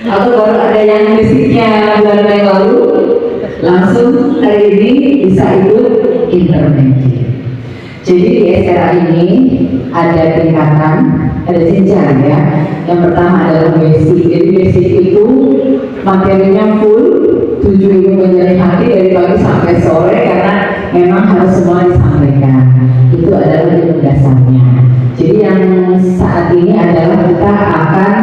Atau baru ada yang basicnya bulan Mei lalu, langsung hari ini bisa ikut intermediate. Jadi di SRA ini ada tingkatan, ada jenjang ya. Yang pertama adalah basic. Jadi basic itu materinya full, 7 ilmu menjadi hati dari pagi sampai sore karena memang harus semua disampaikan. Itu adalah ilmu dasarnya. Jadi yang saat ini adalah kita akan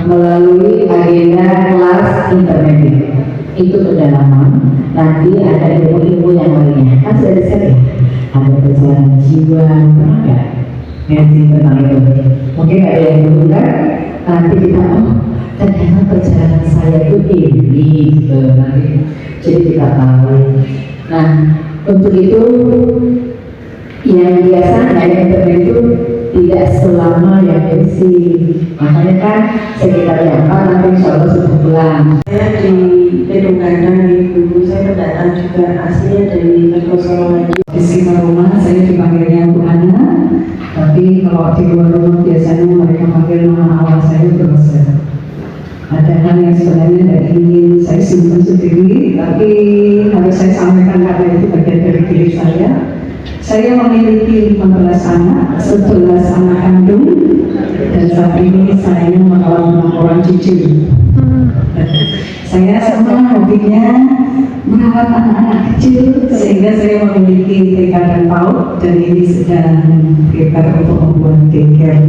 melalui agenda kelas intermediate. Itu pendalaman. Nanti ada ilmu-ilmu yang lainnya. Kan sudah disebut ya? Ada perjalanan jiwa, pernah nggak ngerti tentang itu? Mungkin ada yang dulu kan? Nanti kita ternyata perjalanan saya itu ini gitu. Nanti jadi kita tahu. Nah, untuk itu yang biasanya internet itu tidak selama yang basic. Makanya kan sekitar yang nanti insya Allah sudah pulang. Saya di Gedung Gandang Ibu, saya pendatang juga aslinya dari Kertosolongan. Di sekitar rumah saya dipanggilnya Bu Ana, tapi kalau di luar rumah biasanya mereka panggil nama awal saya terus. Ada hal yang sebenarnya tidak ingin saya simpan sendiri, tapi harus saya sampaikan karena itu bagian dari diri saya. Saya memiliki 15 anak, 11 anak kandung, dan saat ini saya merawat 6 orang cucu. Saya sama hobinya merawat anak-anak kecil, sehingga saya memiliki TK dan PAUD, dan ini sedang prepare untuk membuat daycare.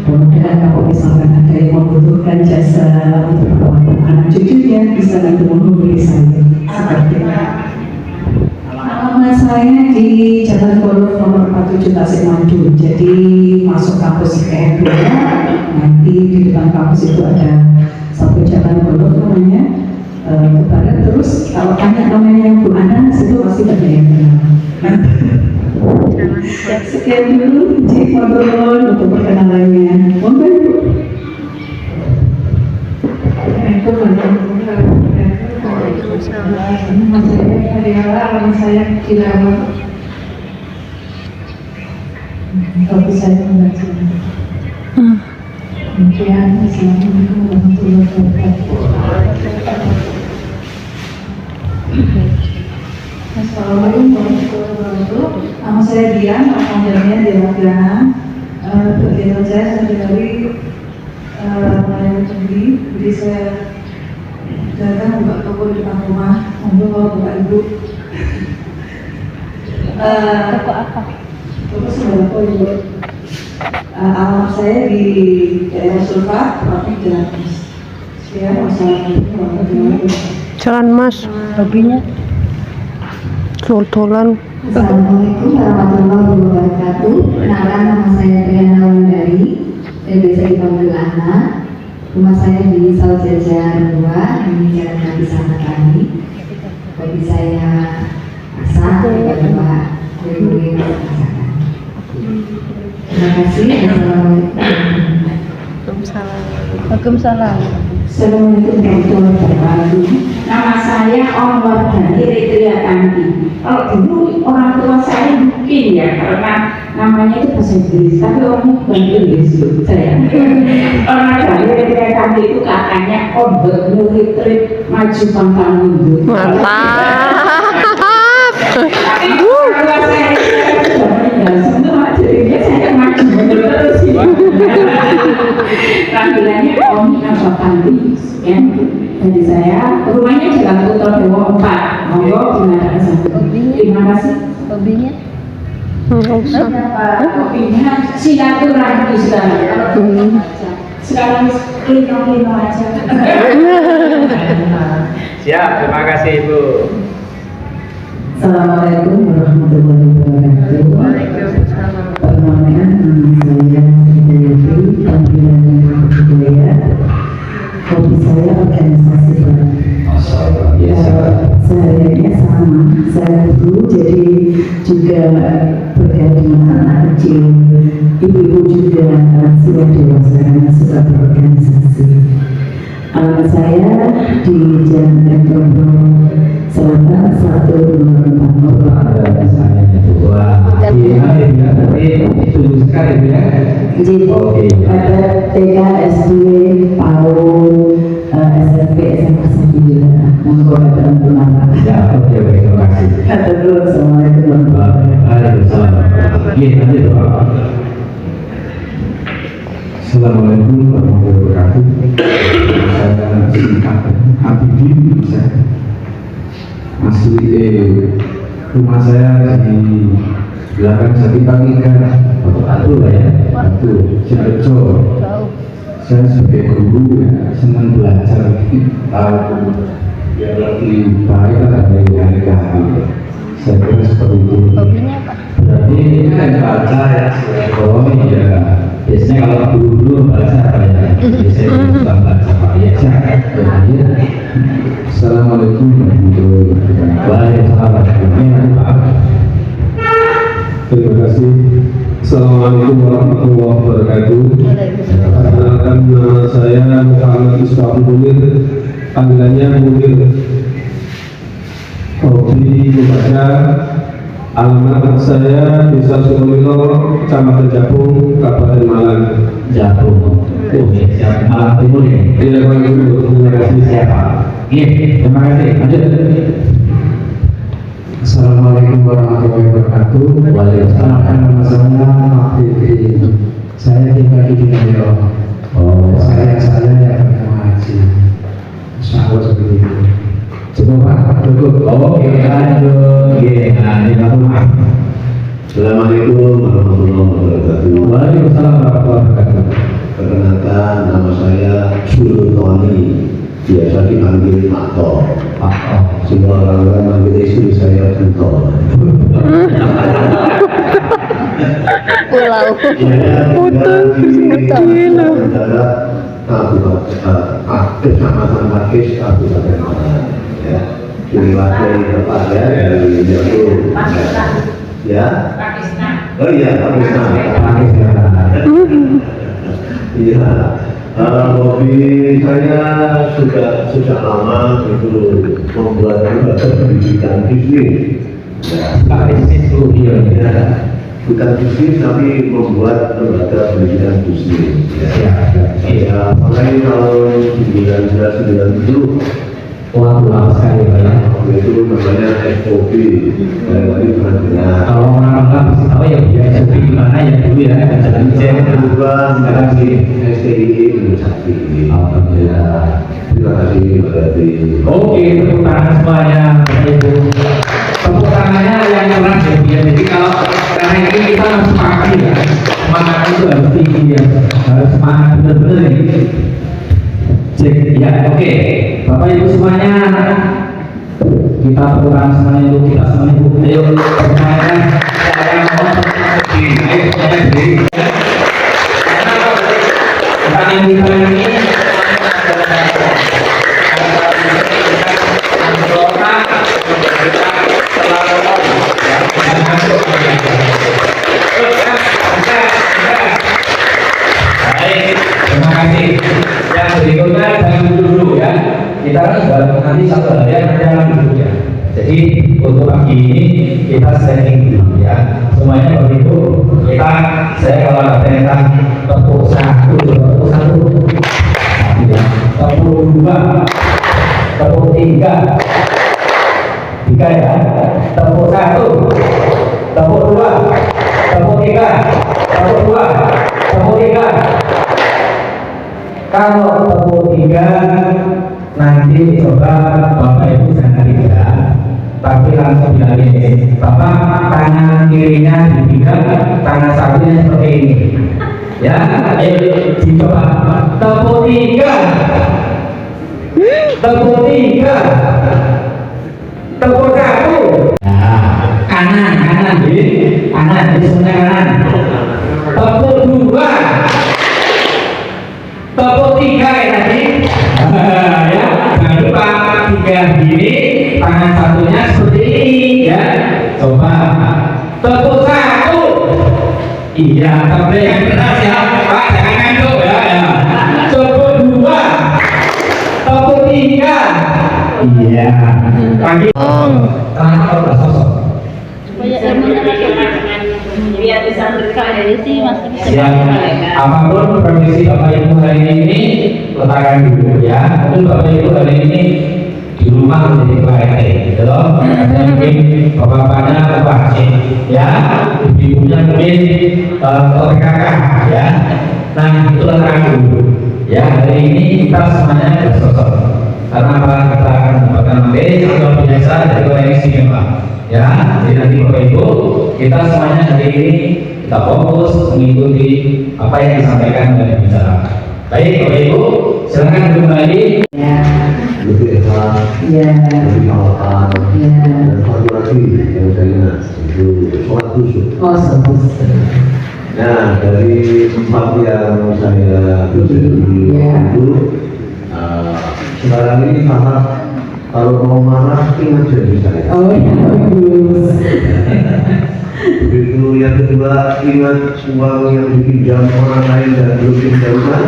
Mudah-mudahan kalau misalkan ada yang membutuhkan jasa untuk perawatan anak cucunya, bisa nanti menghubungi saya. Seperti itu. Alamat saya di Jalan Golf nomor 47 Tasikmalaya. Jadi masuk kampus IPN 2, nanti di depan kampus itu ada satu jalan golf namanya ke barat. Terus kalau tanya namanya Bu Ana, situ pasti ada yang kenal. Sekian dulu Cik Fadlon untuk perkenalannya. Monggo Ibu. Nama saya Fadila, orang saya Kilawat. Tapi saya membaca. Kemudian Assalamualaikum warahmatullahi wabarakatuh. Assalamualaikum warahmatullahi wabarakatuh. Nama saya Dian, panjangnya Dewagana. Kegiatan saya sehari-hari melayani pembeli, jadi saya datang buka toko di depan rumah, monggo buka Ibu. Toko apa? Toko sembako Ibu. Alamat saya di daerah Sulfa, tepatnya Jalan Mas. Sekian, wassalamualaikum warahmatullahi wabarakatuh. Jalan Mas, hobinya tol-tolan. Assalamualaikum warahmatullahi wabarakatuh. Kenalan, nama saya Triana Wandari, saya biasa dipanggil Ana. Rumah saya di Saujajar 2, ini Jalan Nabi Sama Kami. Hobi saya masak, juga kue-kue masakan. Terima kasih. Waalaikumsalam. Assalamualaikum warahmatullahi wabarakatuh. Nama saya Om Wardani Retria Kanti. Kalau dulu orang tua saya mungkin ya karena namanya itu bahasa Inggris, tapi orangnya bukan Inggris loh saya. Orang Wardani Retria Kanti itu kakaknya Om Retria maju pantang mundur. Mantap. Tapi orang tua saya sudah meninggal semua, jadi dia saya maju mundur terus. Panggilannya Om Kanti. Ya, dari saya rumahnya Jalan Putrodewo 4. Monggo dimanapun sampai. Terima kasih. Hobinya? Hobinya silaturahmi sekarang. Sekarang lino aja. Siap, terima kasih Ibu. Assalamualaikum warahmatullahi wabarakatuh. Waalaikumsalam. Perkenalkan, nama saya Dewi, panggilannya Budaya. Hobi saya organisasi sehariannya sama, saya guru, jadi juga bergaul dengan anak kecil, ibu-ibu juga sudah dewasa karena suka berorganisasi. Alamat saya di Jalan Rembang Selatan 124. Ada saya kedua. Iya, ya, tapi itu sekali ya. Jadi Oke. ada TK, SD, PAUD, SMP, SMA juga. Monggo dalam penata. Ya, oke, terima kasih. Kata dulu, assalamualaikum warahmatullahi wabarakatuh. Iya, nanti Bapak. Assalamualaikum warahmatullahi wabarakatuh. Saya singkat Habibin, saya asli rumah saya di belakang Jatipangiga, Batu lah ya, Batu Cirejo. Jauh. Saya sebagai guru ya senang belajar, tahu biar lebih baik lah dari hari-hari. Saya kira seperti itu. Hobinya apa? Berarti ini kan baca ya, kalau ya biasanya kalau dulu baca apa ya, biasanya suka baca apa ya. Assalamualaikum warahmatullahi wabarakatuh. Waalaikumsalam. Terima kasih. Assalamualaikum warahmatullahi wabarakatuh. Perkenalkan, nama saya Muhammad Iswah Munir, panggilannya Munir. Hobi membaca. Alamat saya Desa Sukolilo, Kecamatan Japung, Kabupaten Malang. Jatuh. Oke, siap. Malam Timur ya. Iya, Pak Guru. Terima kasih. Siapa? Iya, terima kasih. Lanjut. Assalamualaikum warahmatullahi wabarakatuh. Waalaikumsalam. Nama saya Mahfidri. Saya tinggal di Bintaro. Oh, Saya yang bernama Haji. Insya Allah seperti itu. cukup Pak. Cukup. Oke, lanjut. Iya, nah, ini Pak. Assalamualaikum warahmatullahi wabarakatuh. Waalaikumsalam warahmatullahi wabarakatuh. Perkenalkan, nama saya Sultoni, biasa dipanggil Makto. Semua orang-orang manggil istri saya Bunto. Pulau. Kecamatan Pakis, Kabupaten Malang. Ya, diwakili Bapak ya dari Jepang. Ya. Oh iya, Pakistan. Iya. Hobi saya sudah lama itu membuat pendidikan bisnis. Pak bisnis dulu dia. Ya, bukan bisnis tapi membuat lembaga pendidikan bisnis. Ya, mulai tahun 1990 Wah, lama sekali Pak ya. waktu itu namanya SOP. Tadi pernah dengar. Kalau orang nggak pasti tahu ya dia SOP gimana ya dulu ya. Jalan cek. Berubah menjadi STI Sakti. Alhamdulillah. Terima kasih Pak Yati. Oke, tepuk tangan semuanya, Bapak Ibu. Tepuk tangannya yang keras ya, Bu, ya. Jadi kalau karena ini kita harus semangat ya. Semangat itu harus tinggi ya. Harus semangat benar-benar ini. Cek ya, oke. Bapak Ibu semuanya, kita tepuk tangan semuanya dulu, kita semuanya dulu. Ayo, semuanya. Saya mau ayo semuanya berdiri. Pertanyaan kita ini baik, terima kasih. Yang berikutnya jangan dulu ya. Kita kan sudah nanti satu hari yang jangan dulu ya. Jadi untuk pagi ini kita setting dulu ya. Semuanya begitu. Saya kalau ada perintah tepuk satu, tepuk dua, tepuk tiga ya. Tepuk satu, tepuk dua, tepuk tiga, tepuk dua, tepuk tiga. Kalau tepuk tiga nanti coba Bapak Ibu jangan tiga, tapi langsung bilang ini, Bapak tangan kirinya dipegang, tangan satunya seperti ini. Ya, ayo dicoba. Tepuk tiga, tepuk tiga, tepuk satu. Nah, kanan, jadi semuanya kanan. Tepuk dua. Tepuk tiga ya tadi. Ya, jangan lupa tiga gini, tangan satunya seperti ini ya. Coba tepuk satu. Iya, tapi yang keras ya, Pak, jangan ngantuk ya. Tepuk dua, tepuk tiga. Iya. Pagi. Tangan kalau sosok. Supaya ilmunya biar bisa berkah. Jadi sih masih bisa Yang apapun profesi Bapak Ibu hari ini letakkan dulu ya. Mungkin Bapak Ibu hari ini di rumah menjadi PRT gitu loh. Mungkin bapak-bapaknya ketua Haji ya, ibunya mungkin PKK ya. Nah itu letakkan dulu ya. Hari ini kita semuanya bersosok karena apa, kita akan mendapatkan materi yang luar biasa dari orang yang istimewa ya. Jadi nanti Bapak Ibu kita semuanya hari ini kita fokus mengikuti apa yang disampaikan oleh pembicara. Baik Bapak Ibu, silakan kembali. Ya, lebih ikhlas, ya, lebih tawakal, ya. dan satu lagi yang saya ingat itu sholat khusyuk. Oh, sebut. Nah, dari tempat yang saya berdiri Ya. itu, sekarang ini sangat kalau mau marah ingat janji saya. Oh, ya, bagus. Begitu yang kedua ingat uang yang dipinjam orang lain dan belum dikembalikan.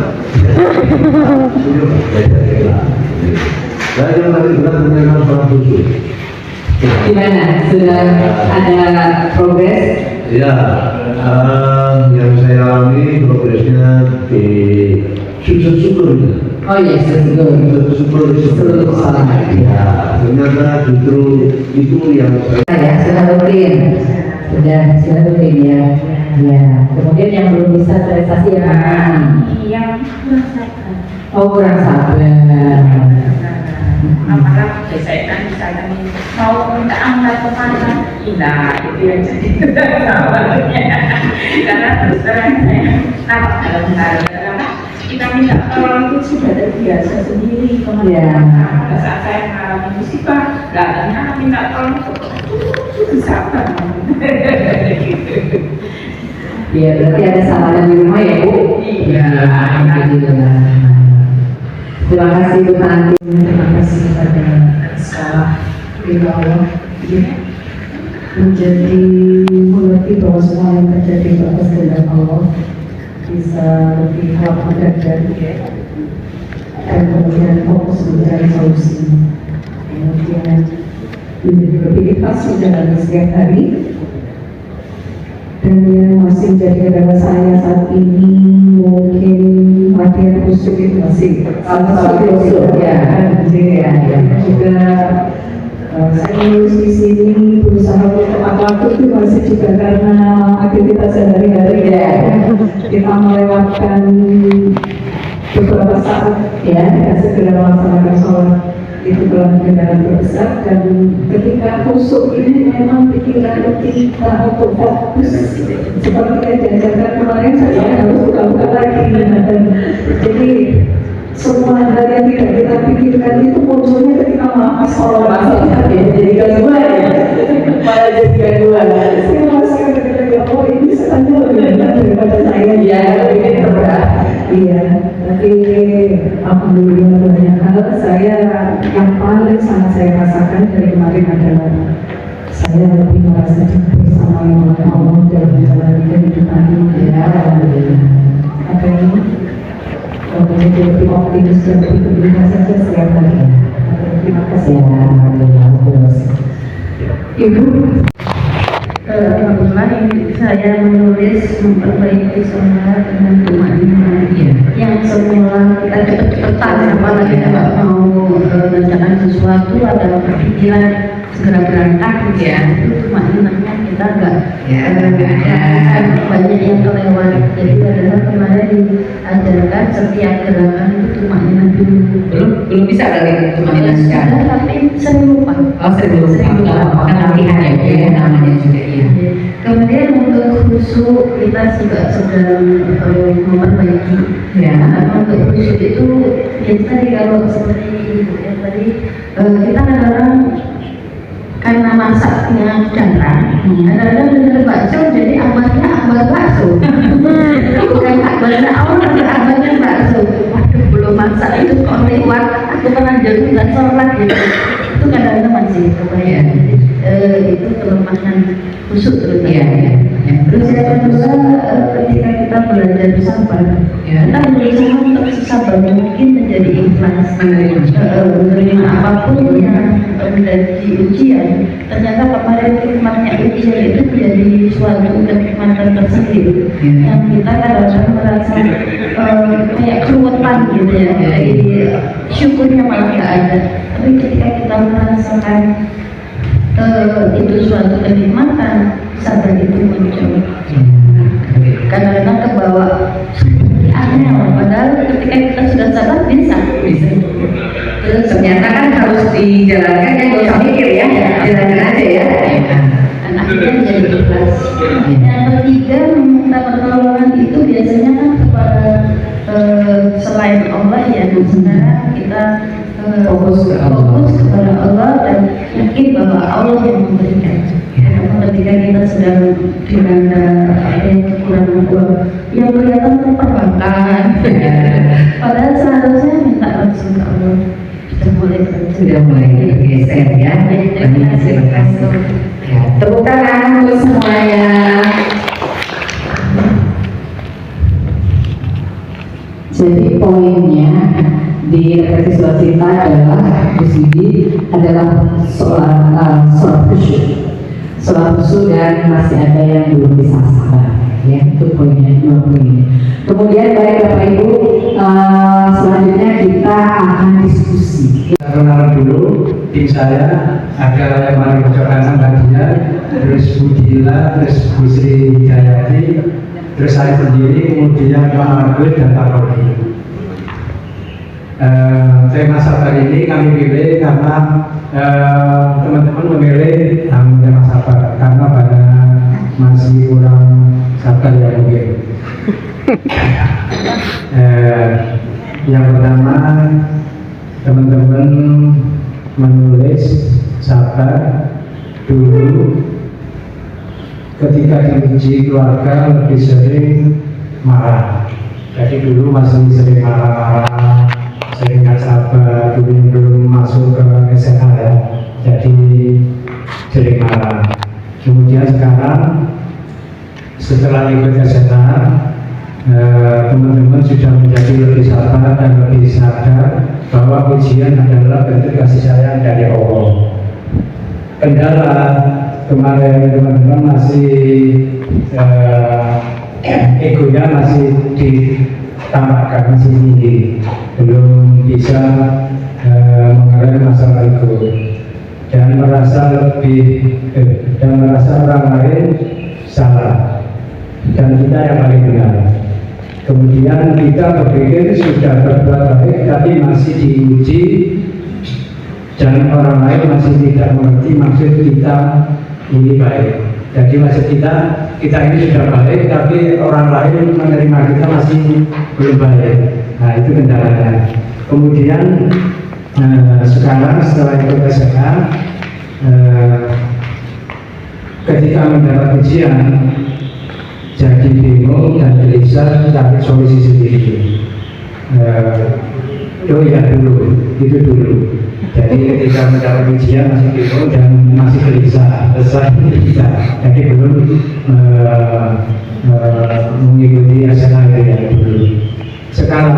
Sudah saya. Dan yang paling berat tentang sholat khusyuk. Gimana? Sudah ada progres? Ya, yang saya alami progresnya di sukses syukurnya. Oh iya, Sukses syukur di seluruh masalah. Ya, ternyata justru itu yang saya Ya, sudah rutin. Sudah rutin ya. Ya. Kemudian yang belum bisa terrealisasi yang mana? Yang merasakan. Oh, kurang sabar. Apakah saya misalkan mau minta amal kemana? Nah, itu yang jadi kendalanya. Karena terus terang saya nampak dalam karena kita minta tolong itu sudah terbiasa sendiri kemana-mana. Pada saat saya mengalami musibah, datangnya minta tolong itu sabar. Gitu. Ya, berarti ada samaran di rumah ya, Bu? Iya. Alhamdulillah. Terima kasih Bu Tanti. Terima kasih kepada sekolah Ridho Allah menjadi mengerti bahwa semua yang terjadi itu atas kehendak Allah, bisa lebih kuat dan kemudian fokus mencari solusi, kemudian lebih ikhlas menjalani setiap hari. Dan yang masih menjadi kendala saya saat ini mungkin latihan khusyuk itu masih salah satu khusyuk ya, juga saya nulis di sini berusaha untuk tepat waktu itu masih juga karena aktivitas sehari-hari ya, kita melewatkan beberapa saat ya, segera melaksanakan sholat itu dalam kendaraan terbesar, dan ketika khusyuk ini memang pikiran kita untuk fokus seperti yang diajarkan kemarin, saya harus buka-buka lagi jadi semua hal yang tidak kita pikirkan itu munculnya ketika melakukan sholat jadi gangguan ya, malah jadi gangguan. Saya merasakan ketika oh ini sebenarnya lebih benar daripada saya ya, ini terberat. Iya, tapi alhamdulillah banyak hal saya yang paling sangat saya rasakan dari kemarin adalah saya lebih merasa dekat bersama yang Allah dalam menjalani kehidupan ini ya, alhamdulillah. Apa ini? Menjadi lebih optimis dan lebih gembira saja setiap hari. Terima kasih ya, alhamdulillah. Ibu. Kebetulan saya menulis memperbaiki sholat dengan tumakninah yang semula kita cepet-cepetan, apalagi kita nggak mau mengerjakan sesuatu ada pikiran segera berangkat ya, itu tumakninahnya kita nggak ada, banyak yang kelewat. Jadi adalah kemarin diajarkan setiap gerakan itu tumakninah dulu. Belum bisa dari tumakninah sekarang. Tapi sering lupa. Oh, sering lupa. Kan latihan ya, namanya juga ya. Kemudian untuk khusyuk kita juga sedang memperbaiki ya. Untuk khusyuk itu tadi kalau seperti yang tadi kita kadang-kadang karena masaknya jarang, kadang-kadang bener bakso jadi abadnya abad bakso. Bukan abadnya awal tapi abadnya bakso. Waduh belum masak itu kok lewat, aku pernah jadi nggak sholat gitu. Itu kadang-kadang masih kebayang. Itu kelemahan khusyuk terus ya. Terus yang kedua, ketika kita belajar sabar, kita berusaha untuk sabar mungkin menjadi ikhlas, menerima apapun yang menjadi ujian. Ternyata kemarin nikmatnya ujian itu menjadi suatu kenikmatan tersendiri yang kita kadang-kadang merasa kayak keruwetan gitu ya, jadi syukurnya malah nggak ada. Tapi ketika kita merasakan itu suatu kenikmatan, sabar itu muncul. Kadang-kadang kebawa seperti aneh, padahal ketika kita sudah sabar bisa. Terus ternyata kan harus dijalankan, ya nggak usah mikir ya, jalankan aja ya. Dan akhirnya menjadi ikhlas. Yang ketiga, meminta pertolongan itu biasanya kan kepada selain Allah ya. Sementara kita fokus kepada Allah dan yakin bahwa Allah yang memberikan. Karena ketika kita sedang dilanda kekurangan uang, yang kelihatan itu perbankan. Padahal seharusnya minta langsung ke Allah. Sudah mulai bergeser ya. Terima kasih. Ya, tepuk tangan untuk semuanya. Jadi poinnya di refleksi sukacita adalah di sini adalah soal khusyuk. Soal khusyuk dan masih ada yang belum bisa sabar. Ya, itu poinnya, dua poin. Kemudian baik Bapak Ibu, selanjutnya kita akan diskusi. Kenalan dulu, tim saya ada yang Mari Mojokerto Badia, terus Bu Dila, terus Bu Sri Jayati, terus saya sendiri, kemudian Pak Margul dan Pak Rodi. Tema sabar ini kami pilih karena teman-teman memilih tema sabar karena pada masih kurang sabar ya mungkin. Yang pertama, teman-teman menulis sabar dulu ketika diuji keluarga lebih sering marah. Jadi dulu masih sering marah-marah, sering nggak sabar, dulu belum masuk ke SMA ya, jadi sering marah. Kemudian sekarang setelah ikut SMA, teman-teman sudah menjadi lebih sabar dan lebih sadar bahwa ujian adalah bentuk kasih sayang dari Allah. Kendala kemarin teman-teman masih egonya masih ditambahkan, masih tinggi, belum bisa mengalami masalah ego dan merasa orang lain salah dan kita yang paling benar. Kemudian kita berpikir sudah berbuat baik tapi masih diuji dan orang lain masih tidak mengerti maksud kita ini baik. Jadi maksud kita ini sudah baik tapi orang lain menerima kita masih belum baik. Nah itu kendalanya. Kemudian sekarang setelah ikut SMA, ketika mendapat ujian jadi bingung dan gelisah cari solusi sendiri. Itu dulu. Jadi ketika mendapat ujian masih bingung dan masih gelisah, bisa. Jadi belum mengikuti SMA yang dulu. Sekarang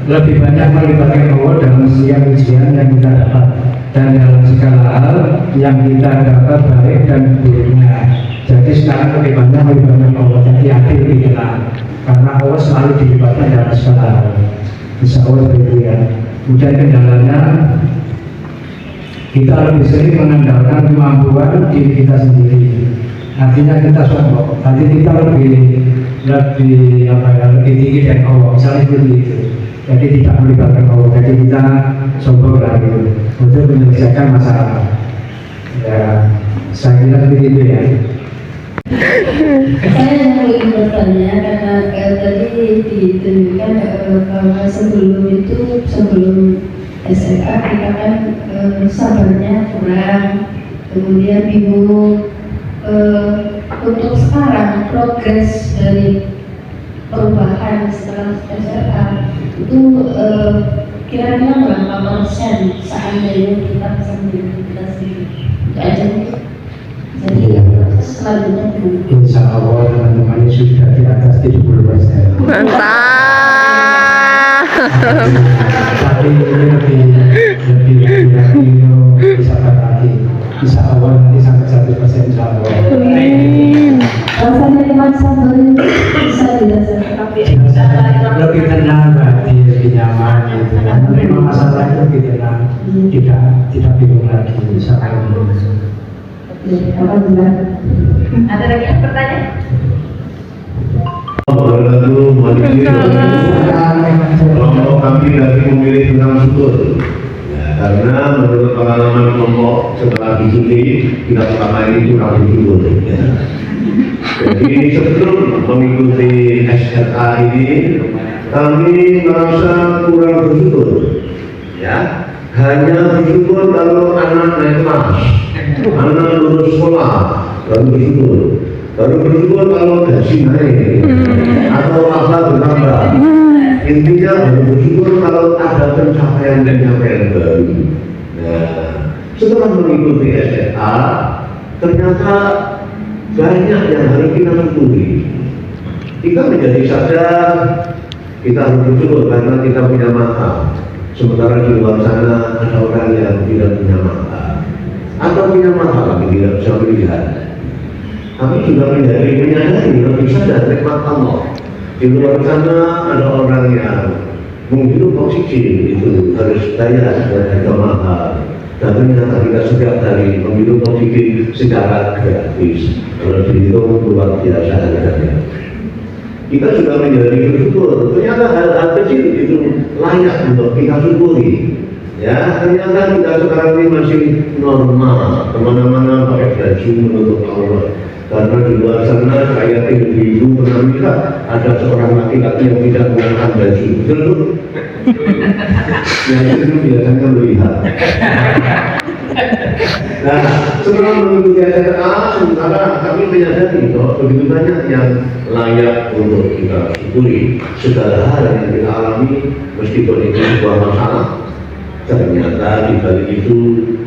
lebih banyak melibatkan Allah dalam setiap ujian yang kita dapat dan dalam segala hal yang kita dapat baik dan buruknya. Jadi sekarang lebih banyak melibatkan Allah, jadi adil lebih tenang karena Allah selalu dilibatkan dalam segala hal. Insya Allah begitu ya. Kemudian kendalanya kita lebih sering mengandalkan kemampuan diri kita sendiri. Artinya kita sombong, hati kita lebih tinggi dari Allah, misalnya seperti itu. Jadi tidak melibatkan Allah, jadi kita sombong lah gitu untuk menyelesaikan masalah. Ya, saya kira seperti itu ya. Saya yang ingin bertanya karena tadi ditunjukkan bahwa sebelum SMA kita kan sabarnya kurang, kemudian bingung. Untuk sekarang progres dari perubahan setelah SMA itu kira-kira berapa persen seandainya kita bisa menjadi kita sendiri? Itu aja. Jadi selanjutnya gimana? Insya Allah teman-teman ini sudah di atas 70%. Mantap. Tapi ini lebih lagi bisa lagi. Insya Allah nanti sampai 1% insya Allah. Rasanya cuma satu bisa dirasakan tapi Lebih tenang berarti lebih nyaman gitu. Menerima masalah itu lebih tenang, tidak bingung lagi. Insya Allah. Ada lagi yang bertanya? Wabarakatuh, kelompok kami lagi memilih tentang syukur. Ya, karena menurut pengalaman kelompok setelah dicuti kita selama ini kurang bersyukur. Ya. Jadi sebelum mengikuti SRA ini kami merasa kurang bersyukur. Ya, hanya bersyukur kalau anak naik kelas, anak lulus sekolah, baru bersyukur. Baru bersyukur kalau gaji naik atau apa bertambah. Intinya baru bersyukur kalau ada pencapaian baru. Nah, setelah mengikuti SRA, ternyata banyak yang harus kita syukuri. Kita menjadi sadar, kita harus bersyukur karena kita punya mata. Sementara di luar sana ada orang yang tidak punya mata, atau punya mata tapi tidak bisa melihat. Kami juga menyadari lebih sadar nikmat Allah. Di luar sana ada orang yang menghirup oksigen itu harus bayar dan harga mahal. Dan ternyata kita setiap hari menghirup oksigen secara gratis. Kalau dihitung luar biasa harganya. Kita juga menjadi bersyukur. Ternyata hal-hal kecil itu layak untuk kita syukuri. Ya, ternyata kita sekarang ini masih normal. Kemana-mana pakai baju menutup aurat. Karena di luar sana saya ibu-ibu pernah melihat ada seorang laki-laki yang tidak menggunakan baju. Betul? Yang itu biasanya melihat. Nah, setelah mengikuti SRA, sementara kami menyadari bahwa begitu banyak yang layak untuk kita syukuri. Segala hal yang kita alami, meskipun itu sebuah masalah, ternyata di balik itu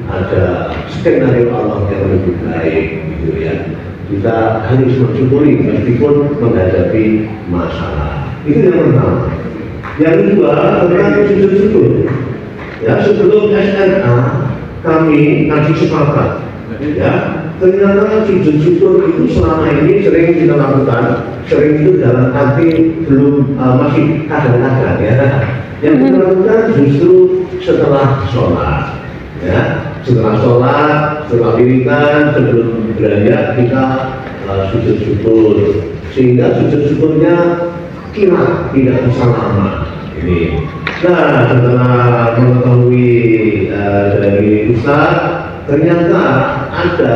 ada skenario Allah yang lebih baik, gitu ya. Kita harus mensyukuri meskipun menghadapi masalah. Itu yang pertama. Yang kedua, tentang sujud syukur. Ya, sebelum SRA kami kasih sepakat. Ya, ternyata sujud syukur itu selama ini sering kita lakukan, sering itu dalam arti belum masih kadang-kadang ya. Yang kita lakukan justru setelah sholat. Ya, setelah sholat, setelah wiridan, sebelum beranjak kita sujud syukur, sehingga sujud syukurnya kira tidak bisa lama. Ini. Nah, setelah mengetahui dari Ustaz, ternyata ada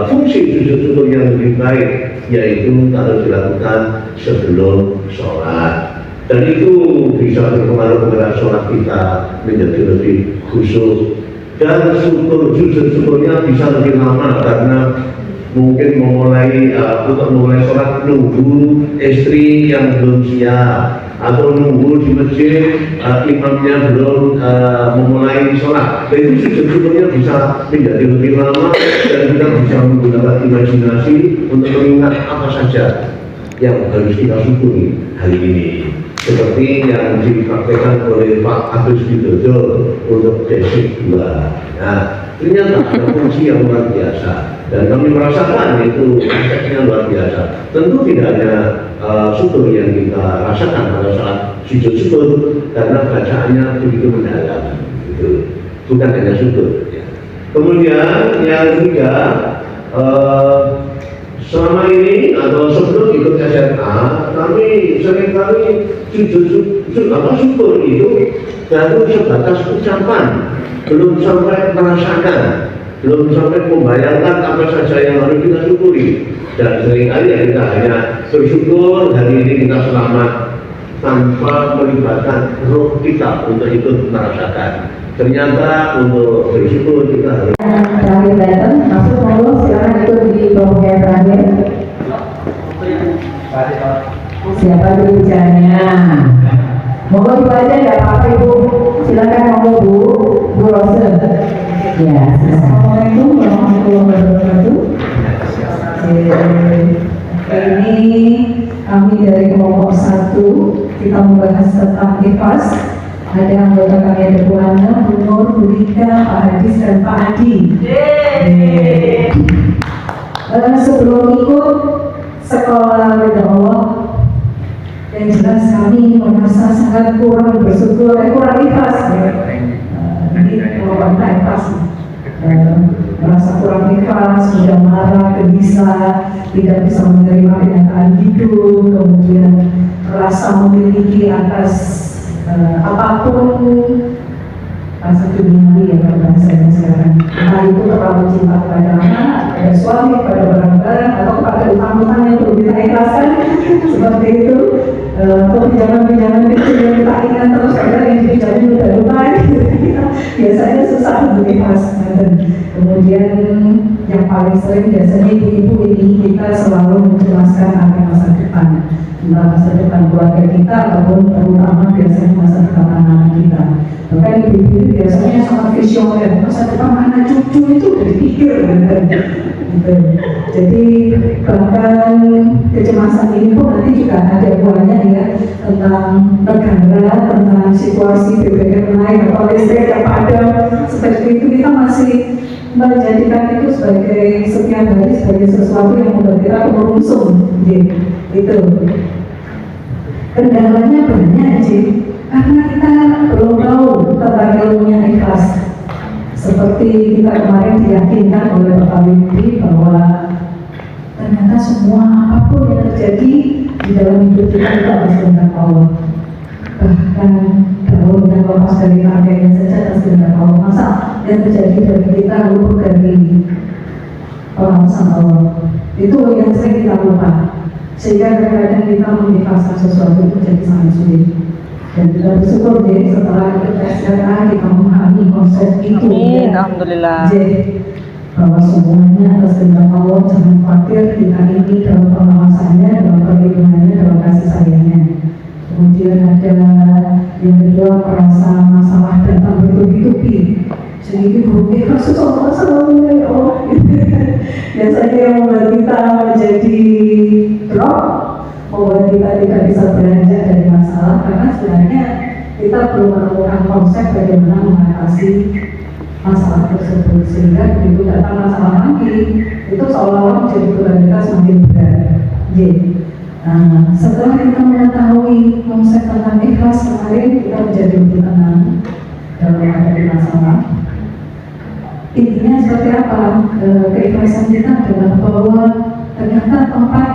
fungsi sujud syukur yang lebih baik, yaitu harus dilakukan sebelum sholat. Dan itu bisa berpengaruh kepada sholat kita menjadi lebih khusyuk. Dan sujud syukurnya bisa lebih lama karena mungkin untuk memulai sholat nunggu istri yang belum siap atau nunggu di masjid imamnya belum memulai sholat. Jadi sujud syukurnya bisa menjadi lebih lama dan kita bisa menggunakan imajinasi untuk mengingat apa saja yang harus kita syukuri hari ini. Seperti yang dipraktekkan oleh Pak Agus Widodo untuk basic 2. Nah, ternyata ada fungsi yang luar biasa dan kami merasakan itu efeknya luar biasa. Tentu tidak hanya syukur yang kita rasakan pada saat sujud syukur karena bacaannya begitu mendalam. Itu bukan hanya syukur. Ya. Kemudian yang ketiga, selama ini atau sebelum ikut SMA, kami seringkali syukur itu baru sebatas ucapan, belum sampai merasakan, belum sampai membayangkan apa saja yang harus kita syukuri. Dan seringkali kita hanya bersyukur hari ini kita selamat tanpa melibatkan roh kita untuk ikut merasakan. Ternyata untuk bersyukur kita harus Terakhir datang, masuk monggo silakan ikut di kelompok yang terakhir. Siapa bicaranya? Monggo dibaca nggak apa-apa ibu. Silakan monggo Bu Rose. Ya. Assalamualaikum warahmatullahi wabarakatuh. kita membahas tentang ikhlas. Ada anggota kami, ada Bu Ana, Bu Nur, Bu Rika, Pak Hadis, dan Pak Adi. Sebelum ikut sekolah Ridha Allah, yang jelas kami merasa sangat kurang bersyukur, kurang ikhlas ya. Ini kalau kita ikhlas, merasa kurang ikhlas, mudah marah, gelisah, tidak bisa menerima kenyataan hidup, kemudian merasa memiliki atas apapun rasa duniawi ya kalau saya sekarang. Entah itu terlalu cinta kepada anak, kepada suami, kepada barang-barang, atau kepada utang-utang yang perlu kita ikhlaskan seperti itu. Atau pinjaman-pinjaman kecil yang kita ingat terus padahal yang dipinjamin udah lupa, biasanya susah untuk ikhlas. Kemudian yang paling sering biasanya ibu-ibu ini kita selalu mencemaskan akan masa depan, entah masa depan keluarga kita ataupun terutama biasanya masa depan anak kita. Bahkan ibu-ibu itu biasanya sangat visioner, masa depan anak cucu itu udah dipikir gitu. Jadi bahkan kecemasan ini pun nanti juga ada buahnya ya, tentang negara, tentang situasi BBM naik atau listrik yang padam seperti itu. Kita masih menjadikan itu sebagai setiap hari sebagai sesuatu yang membuat kita merungsung gitu. Kendalanya banyak sih, karena kita belum tahu tentang ilmunya ikhlas. Seperti kita kemarin diyakinkan oleh Bapak Wimpi bahwa ternyata semua apapun yang terjadi di dalam hidup kita itu atas kehendak Allah. Bahkan kalau kita lepas dari rangkaian saja atas kehendak Allah, masa yang terjadi dari kita luput dari pengawasan Allah. Itu yang sering kita lupa, sehingga kadang-kadang kita mengikhlaskan sesuatu itu jadi sangat sulit. Dan kita bersyukur deh setelah ikut SRA kita memahami konsep itu. Amin, alhamdulillah. Jadi bahwa semuanya atas kehendak Allah, jangan khawatir, kita ini dalam pengawasannya, dalam perlindungannya, dalam kasih sayangnya. Kemudian ada yang kedua, merasa masalah datang bertubi-tubi. Jadi berhubungan kasus Allah selalu ya Allah. Biasanya yang membuat kita menjadi drop, membuat kita tidak bisa beranjak dari masalah, karena sebenarnya kita belum menemukan konsep bagaimana mengatasi masalah tersebut, sehingga begitu datang masalah lagi itu seolah-olah menjadi beban kita semakin berat. Setelah kita mengetahui konsep tentang ikhlas kemarin, kita menjadi lebih tenang dalam menghadapi masalah. Intinya seperti apa? Keikhlasan kita adalah bahwa ternyata tempat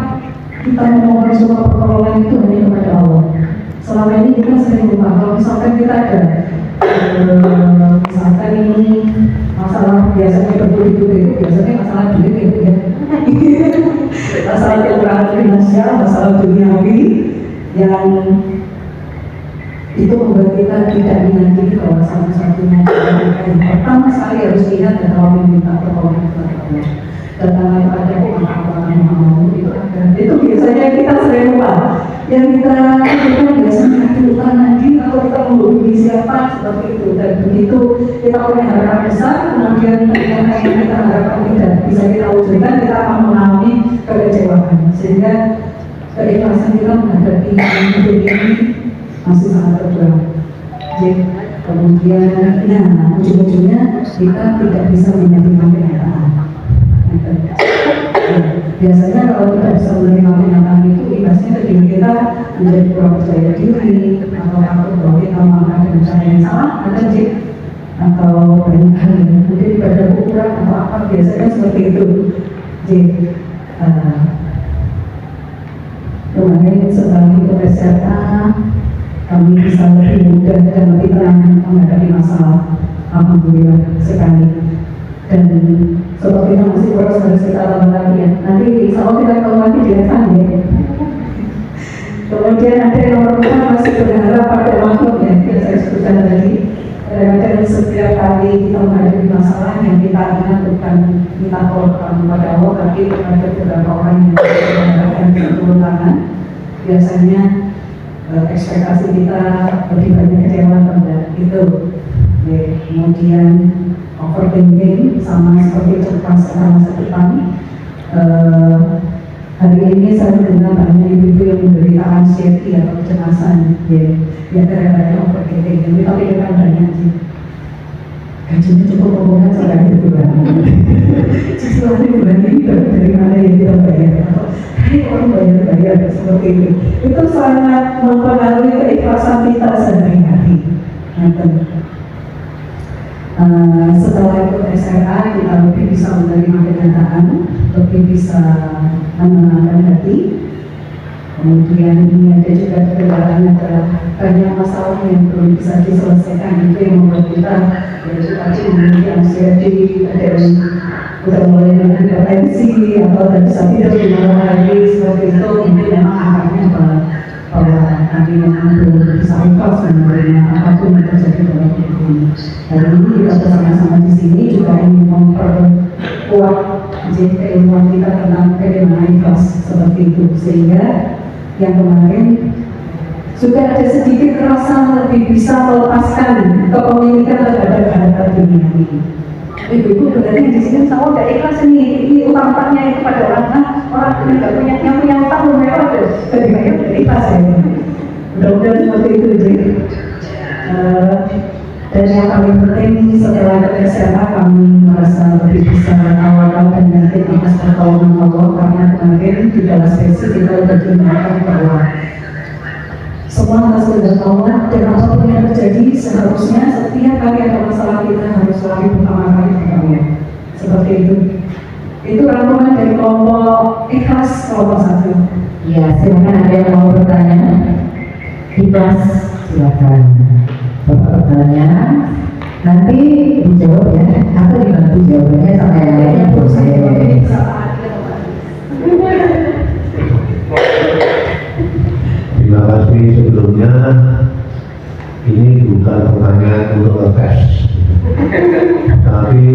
kita memohon semua pertolongan itu hanya kepada Allah. Selama ini kita sering lupa, kalau misalkan kita ada misalkan ini masalah biasanya bertubi-tubi itu biasanya masalah duit gitu ya. Masalah kekurangan finansial, masalah duniawi yang itu membuat kita tidak mengerti bahwa satu-satunya yang pertama sekali harus ingat adalah meminta pertolongan kepada Allah. Datanglah kepada Allah yang mau itu biasanya kita sering lupa. Yang kita biasanya lupa nanti atau kita menghubungi siapa seperti itu, dan begitu kita punya harapan besar, kemudian ternyata yang kita harapkan tidak bisa kita wujudkan, kita akan mengalami kekecewaan, sehingga keikhlasan kita menghadapi hidup ini masih sangat terbaik. Jadi kemudian, ujung-ujungnya kita tidak bisa menerima kenyataan. Biasanya kalau kita bisa menerima kenyataan itu, ikhlasnya ketika kita menjadi kurang percaya diri atau takut bahwa kita melakukan dengan cara yang salah, atau banyak hal yang mungkin pada ukuran atau apa, biasanya seperti itu. Jadi kemarin setelah itu SRA, kami bisa lebih mudah dan lebih tenang menghadapi masalah. Alhamdulillah sekali. Dan sepertinya masih terus harus kita lakukan lagi ya. Nanti insya Allah kita tahu lagi di depan ya. Kemudian ada yang nomor 2 masih berharap pada makhluk ya, yang saya sebutkan tadi. Kadang-kadang setiap kali kita menghadapi masalah yang kita ingat bukan minta tolong kepada Allah, tapi kepada beberapa orang yang mengharapkan turun tangan. Biasanya ekspektasi kita lebih banyak kecewa pada itu. Kemudian overthinking sama seperti cepat sekarang masa depan. Hari ini saya mendengar banyak ibu-ibu yang menderita anxiety atau kecemasan, ya gara-gara overthinking, tapi kan banyak sih. Gajinya cukup omongan saya itu kan. Sesuatu bulan ini dari mana yang kita bayar? Atau orang bayar seperti itu. Itu sangat mempengaruhi keikhlasan kita sehari-hari. Setelah ikut SMA kita lebih bisa menerima kenyataan, lebih bisa menenangkan hati. Kemudian ini ada juga kendalanya adalah banyak masalah yang belum bisa diselesaikan, itu yang membuat kita tadi memiliki anxiety, ada yang udah mulai dengan hipertensi atau tidak bisa tidur di malam hari seperti itu. Mungkin memang akarnya bahwa kami memang belum bisa ikhlas menerima apapun yang terjadi dalam hidup ini. Hari ini kita bersama-sama di sini juga ingin memperkuat keilmuan kita tentang bagaimana ikhlas seperti itu, sehingga yang kemarin sudah ada sedikit rasa lebih bisa melepaskan kepemilikan terhadap harta dunia ini. Ibu-ibu berarti di sini sama udah ikhlas ini utang-utangnya itu pada orang yang nggak punya, yang punya utang belum lewat deh, ketika itu udah ikhlas ya. Mudah-mudahan seperti itu jadi. Dan yang paling penting setelah ke SMA kami merasa lebih bisa awal dan nanti atas pertolongan Allah, karena kemarin di dalam sesi kita sudah diingatkan bahwa semua atas kehendak Allah, dan apapun yang terjadi seharusnya setiap kali ada masalah kita harus selalu pertama kali berdoa. Seperti itu. Itu rangkuman dari kelompok ikhlas kelompok 1. Ya, silakan ada yang mau bertanya. Ikhlas, silakan. Bapak bertanya, nanti dijawab ya, atau dibantu jawabannya sama yang lainnya proses. Terima kasih sebelumnya. Ini bukan pertanyaan untuk ngetes, tapi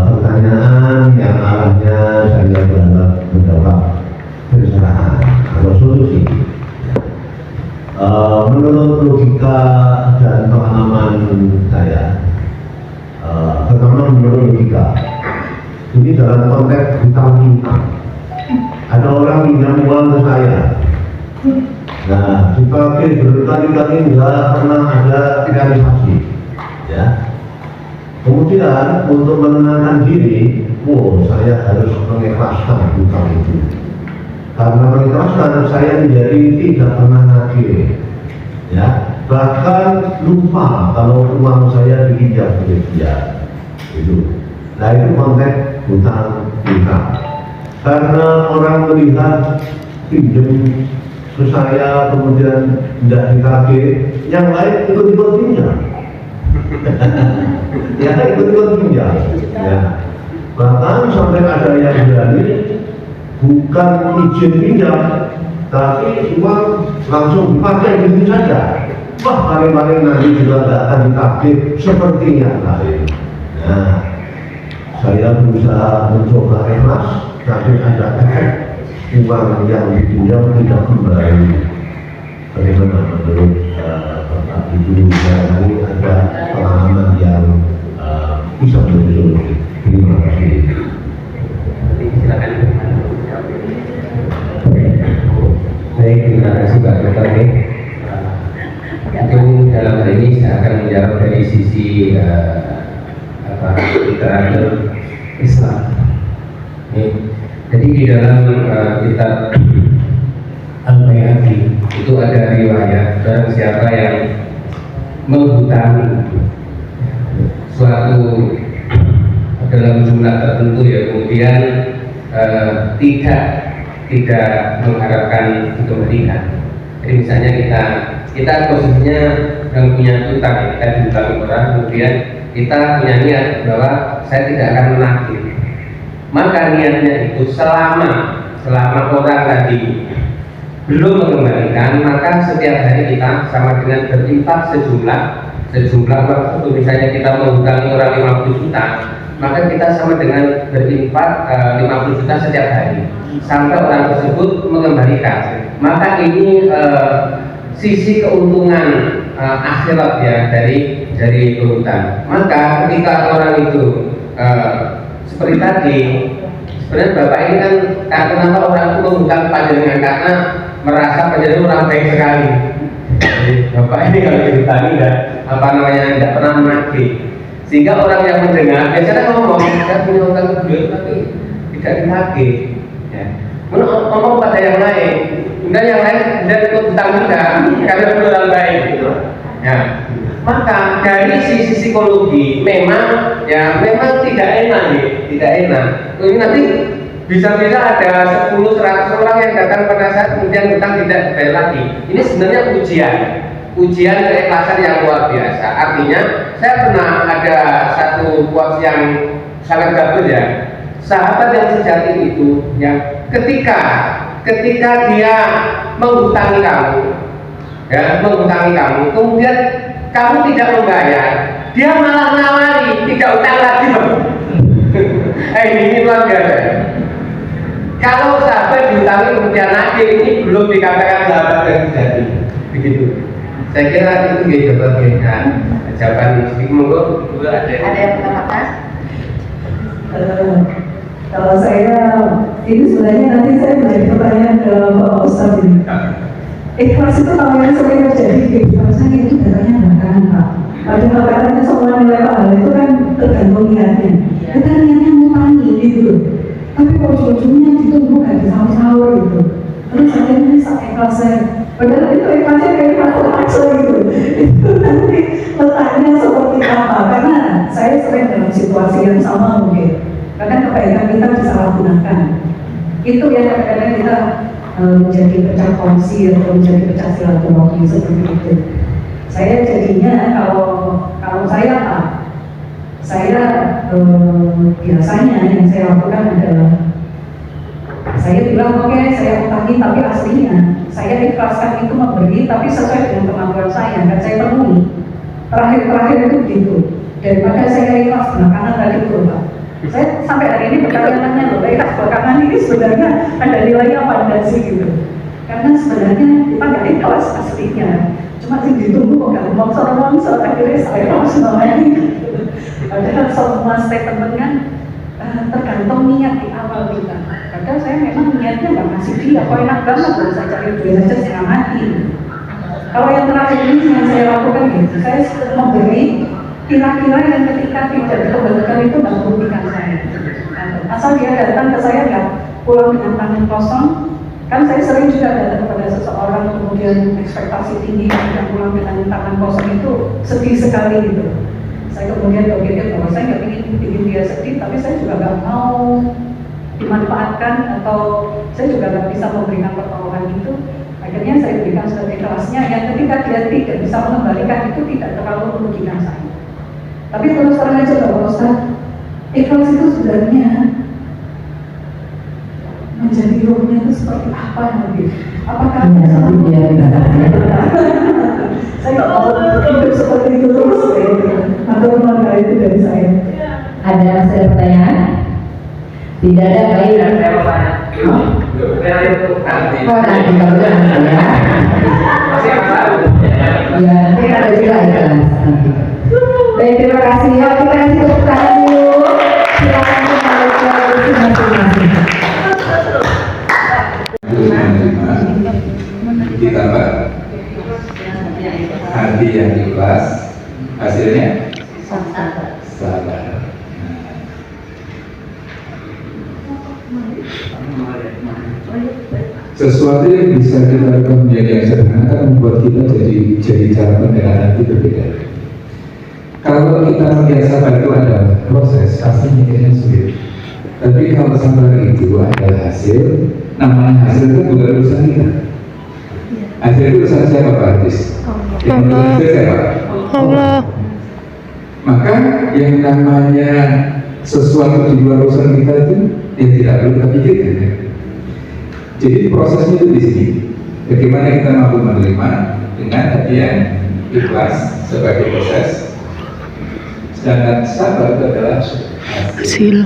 pertanyaan yang arahnya saya berharap mendapat pencerahan atau solusi. Menurut logika dan pengalaman saya, pertama menurut logika, ini dalam konteks hutang piutang. Ada orang pinjam uang ke saya. Nah, dipakai berkali-kali nggak pernah ada realisasi, ya. Kemudian untuk menenangkan diri, saya harus mengikhlaskan hutang itu. Karena mengikhlaskan, saya menjadi tidak pernah nagih, ya. Bahkan lupa kalau uang saya dipinjam oleh dia, itu. Nah itu konteks hutang piutang. Karena orang melihat pinjam ke saya kemudian tidak ditagih, yang lain ikut-ikut pinjam. Ya ikut-ikut pinjam. Ya. Bahkan sampai ada yang berani bukan izin pinjam, tapi uang langsung dipakai begitu saja. Wah, paling-paling nanti juga tidak akan ditagih seperti yang lain. Nah, saya berusaha mencoba ikhlas, tapi ada efek uang yang dipinjam tidak kembali. Bagaimana menurut Bapak Ibu, ini ada pengalaman yang bisa menunjuk. Terima kasih. Silakan. Baik, terima kasih Pak Dokter. Mungkin dalam hal ini saya akan menjawab dari sisi literatur Islam. Jadi di dalam kitab Al-Bayhaqi itu ada riwayat dan siapa yang menghutangi suatu dalam jumlah tertentu ya, kemudian tidak mengharapkan dikembalikan. Jadi misalnya kita posisinya yang punya utang, kita diutang orang, kemudian kita punya niat bahwa saya tidak akan menagih. Maka niatnya itu selama orang tadi belum mengembalikan, maka setiap hari kita sama dengan berinfak sejumlah waktu. Misalnya kita menghutangi orang 50 juta, maka kita sama dengan berinfak 50 juta setiap hari sampai orang tersebut mengembalikan. Maka ini sisi keuntungan akhirat ya dari berhutang. Maka ketika orang itu seperti tadi Sebenarnya bapak ini kan kenapa orang itu mengundang panjenengan karena merasa panjenengan orang baik sekali. Jadi, bapak ini kalau dihutangi tidak pernah menagih. Sehingga orang yang mendengar biasanya ngomong, saya punya utang ke beliau tapi tidak ditagih. Ya. Ngomong pada yang lain, kemudian yang lain tidak ikut hutang juga karena beliau orang baik. Gitu. Ya. Maka dari sisi psikologi memang tidak enak nih, tidak enak. Ini nanti bisa-bisa ada 10-100 orang yang datang pada saat kemudian hutang tidak dibayar lagi. Ini sebenarnya ujian keikhlasan yang luar biasa. Artinya saya pernah ada satu quotes yang sangat bagus ya. Sahabat yang sejati itu yang ketika dia menghutangi kamu, kemudian kamu tidak membayar, dia malah nawari tidak utang lagi. Ini luar biasa. Kalau sahabat diutangi kemudian nagih, ini belum dikatakan sahabat yang sejati. Begitu. Saya kira itu jawaban monggo ada yang menambahkan? Kalau saya ini sebenarnya nanti saya menjadi pertanyaan ke Bapak Ustadz ini. Ikhlas itu kalau yang sering terjadi di saya itu datanya belakangan Pak. Padahal katanya semua nilai pahala itu kan tergantung niatnya. Kita niatnya ngutangi gitu. Tapi kalau ujung-ujungnya ditunggu nggak disaur-saur gitu. Terus akhirnya ikhlas saya. Padahal itu ikhlasnya kayak paksa gitu. Itu nanti letaknya seperti apa? Karena saya sering dalam situasi yang sama mungkin. Kadang kebaikan kita disalahgunakan. Itu yang kadang-kadang kita menjadi pecah kongsi atau menjadi pecah silaturahmi seperti itu. Saya jadinya kalau saya Pak, saya biasanya yang saya lakukan adalah saya bilang oke, saya utangi tapi aslinya saya ikhlaskan itu memberi tapi sesuai dengan kemampuan saya dan saya penuhi. Terakhir itu begitu. Daripada saya ikhlas belakangan tadi itu Pak. Saya sampai hari ini bertanya-tanya loh, ikhlas belakangan ini sebenarnya ada nilainya apa sih gitu? Karena sebenarnya kita nggak ikhlas aslinya. Cuma sih ditunggu kok nggak longsor akhirnya saya harus namanya. Padahal semua statement kan tergantung niat di awal kita. Padahal saya memang niatnya nggak ngasih dia, kok enak banget loh saya cari duit aja setengah mati. Kalau yang terakhir ini yang saya lakukan gitu, saya memberi kira-kira yang ketika tidak dikembalikan itu nggak merugikan saya. Asal dia datang ke saya nggak pulang dengan tangan kosong. Kan saya sering juga datang kepada seseorang kemudian ekspektasi tinggi dan pulang dengan tangan kosong itu sedih sekali gitu. Saya kemudian berpikir bahwa saya nggak ingin bikin dia sedih, tapi saya juga nggak mau dimanfaatkan atau saya juga nggak bisa memberikan pertolongan itu. Akhirnya saya berikan sebagai kelasnya yang ketika dia tidak bisa mengembalikan itu tidak terlalu merugikan saya. Tapi terus terang aja Bapak Ustadz, ikhlas itu sebenarnya menjadi rohnya itu seperti apa nanti? Apakah saya nggak mau hidup seperti itu terus atau mana itu dari saya? Ada pertanyaan? Tidak ada, baik. Oh, nanti kalau ya. Ya, nanti ada juga ikhlas nanti. Baik, terima kasih. Ya, kita kasih tepuk tangan dulu. Silakan kembali ke masing-masing. Ditambah hati yang ikhlas, hasilnya sabar. Sesuatu yang bisa kita lakukan menjadi yang sederhana kan membuat kita jadi cara pendekatan itu berbeda. Kalau kita membiasakan itu ada proses, pasti mikirnya sulit. Tapi kalau sabar itu ada hasil, namanya hasil itu bukan urusan kita. Hasil itu urusan siapa Pak Artis? Yang urusan siapa? Allah. Maka yang namanya sesuatu di luar urusan kita itu yang tidak perlu kita pikirkan. Ya? Jadi prosesnya itu di sini. Bagaimana kita mampu menerima dengan hati yang ikhlas sebagai proses. Sedangkan sabar itu adalah hasil.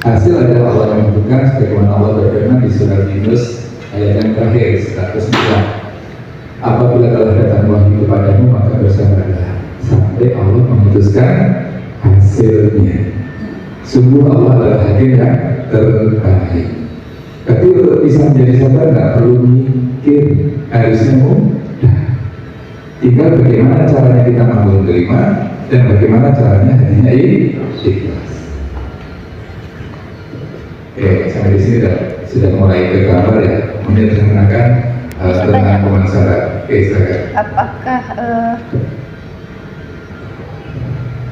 Hasil adalah Allah yang menentukan, sebagaimana Allah berfirman di surat Yunus ayat yang terakhir 109. Apabila telah datang wahyu kepadamu maka bersabarlah sampai Allah memutuskan hasilnya. Sungguh Allah adalah hakim yang terbaik. Tapi untuk bisa menjadi sabar nggak perlu mikir, harusnya mudah. Tinggal bagaimana caranya kita mau menerima dan bagaimana caranya hatinya ikhlas. Oke, sampai di sini sudah mulai tergambar ya, menyederhanakan tentang pemasaran. Oke, silakan. Apakah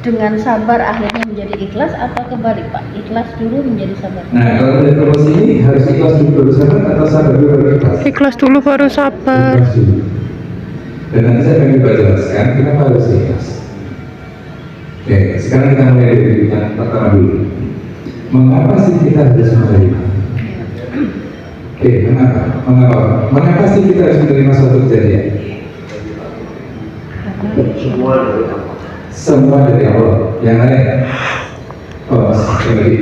dengan sabar akhirnya menjadi ikhlas atau kebalik Pak? Ikhlas dulu menjadi sabar. Nah, kalau dari promosi ini harus ikhlas dulu baru sabar atau sabar dulu baru ikhlas? Ikhlas dulu baru sabar. Ikhlas dulu. Dan nanti saya akan coba jelaskan kenapa harus ikhlas. Oke, sekarang kita mulai dari yang pertama dulu. Mengapa sih kita harus menerima? Oke, mengapa? Mengapa sih kita harus menerima suatu kejadian? Semua dari Allah. Yang lain? Oh, kembali.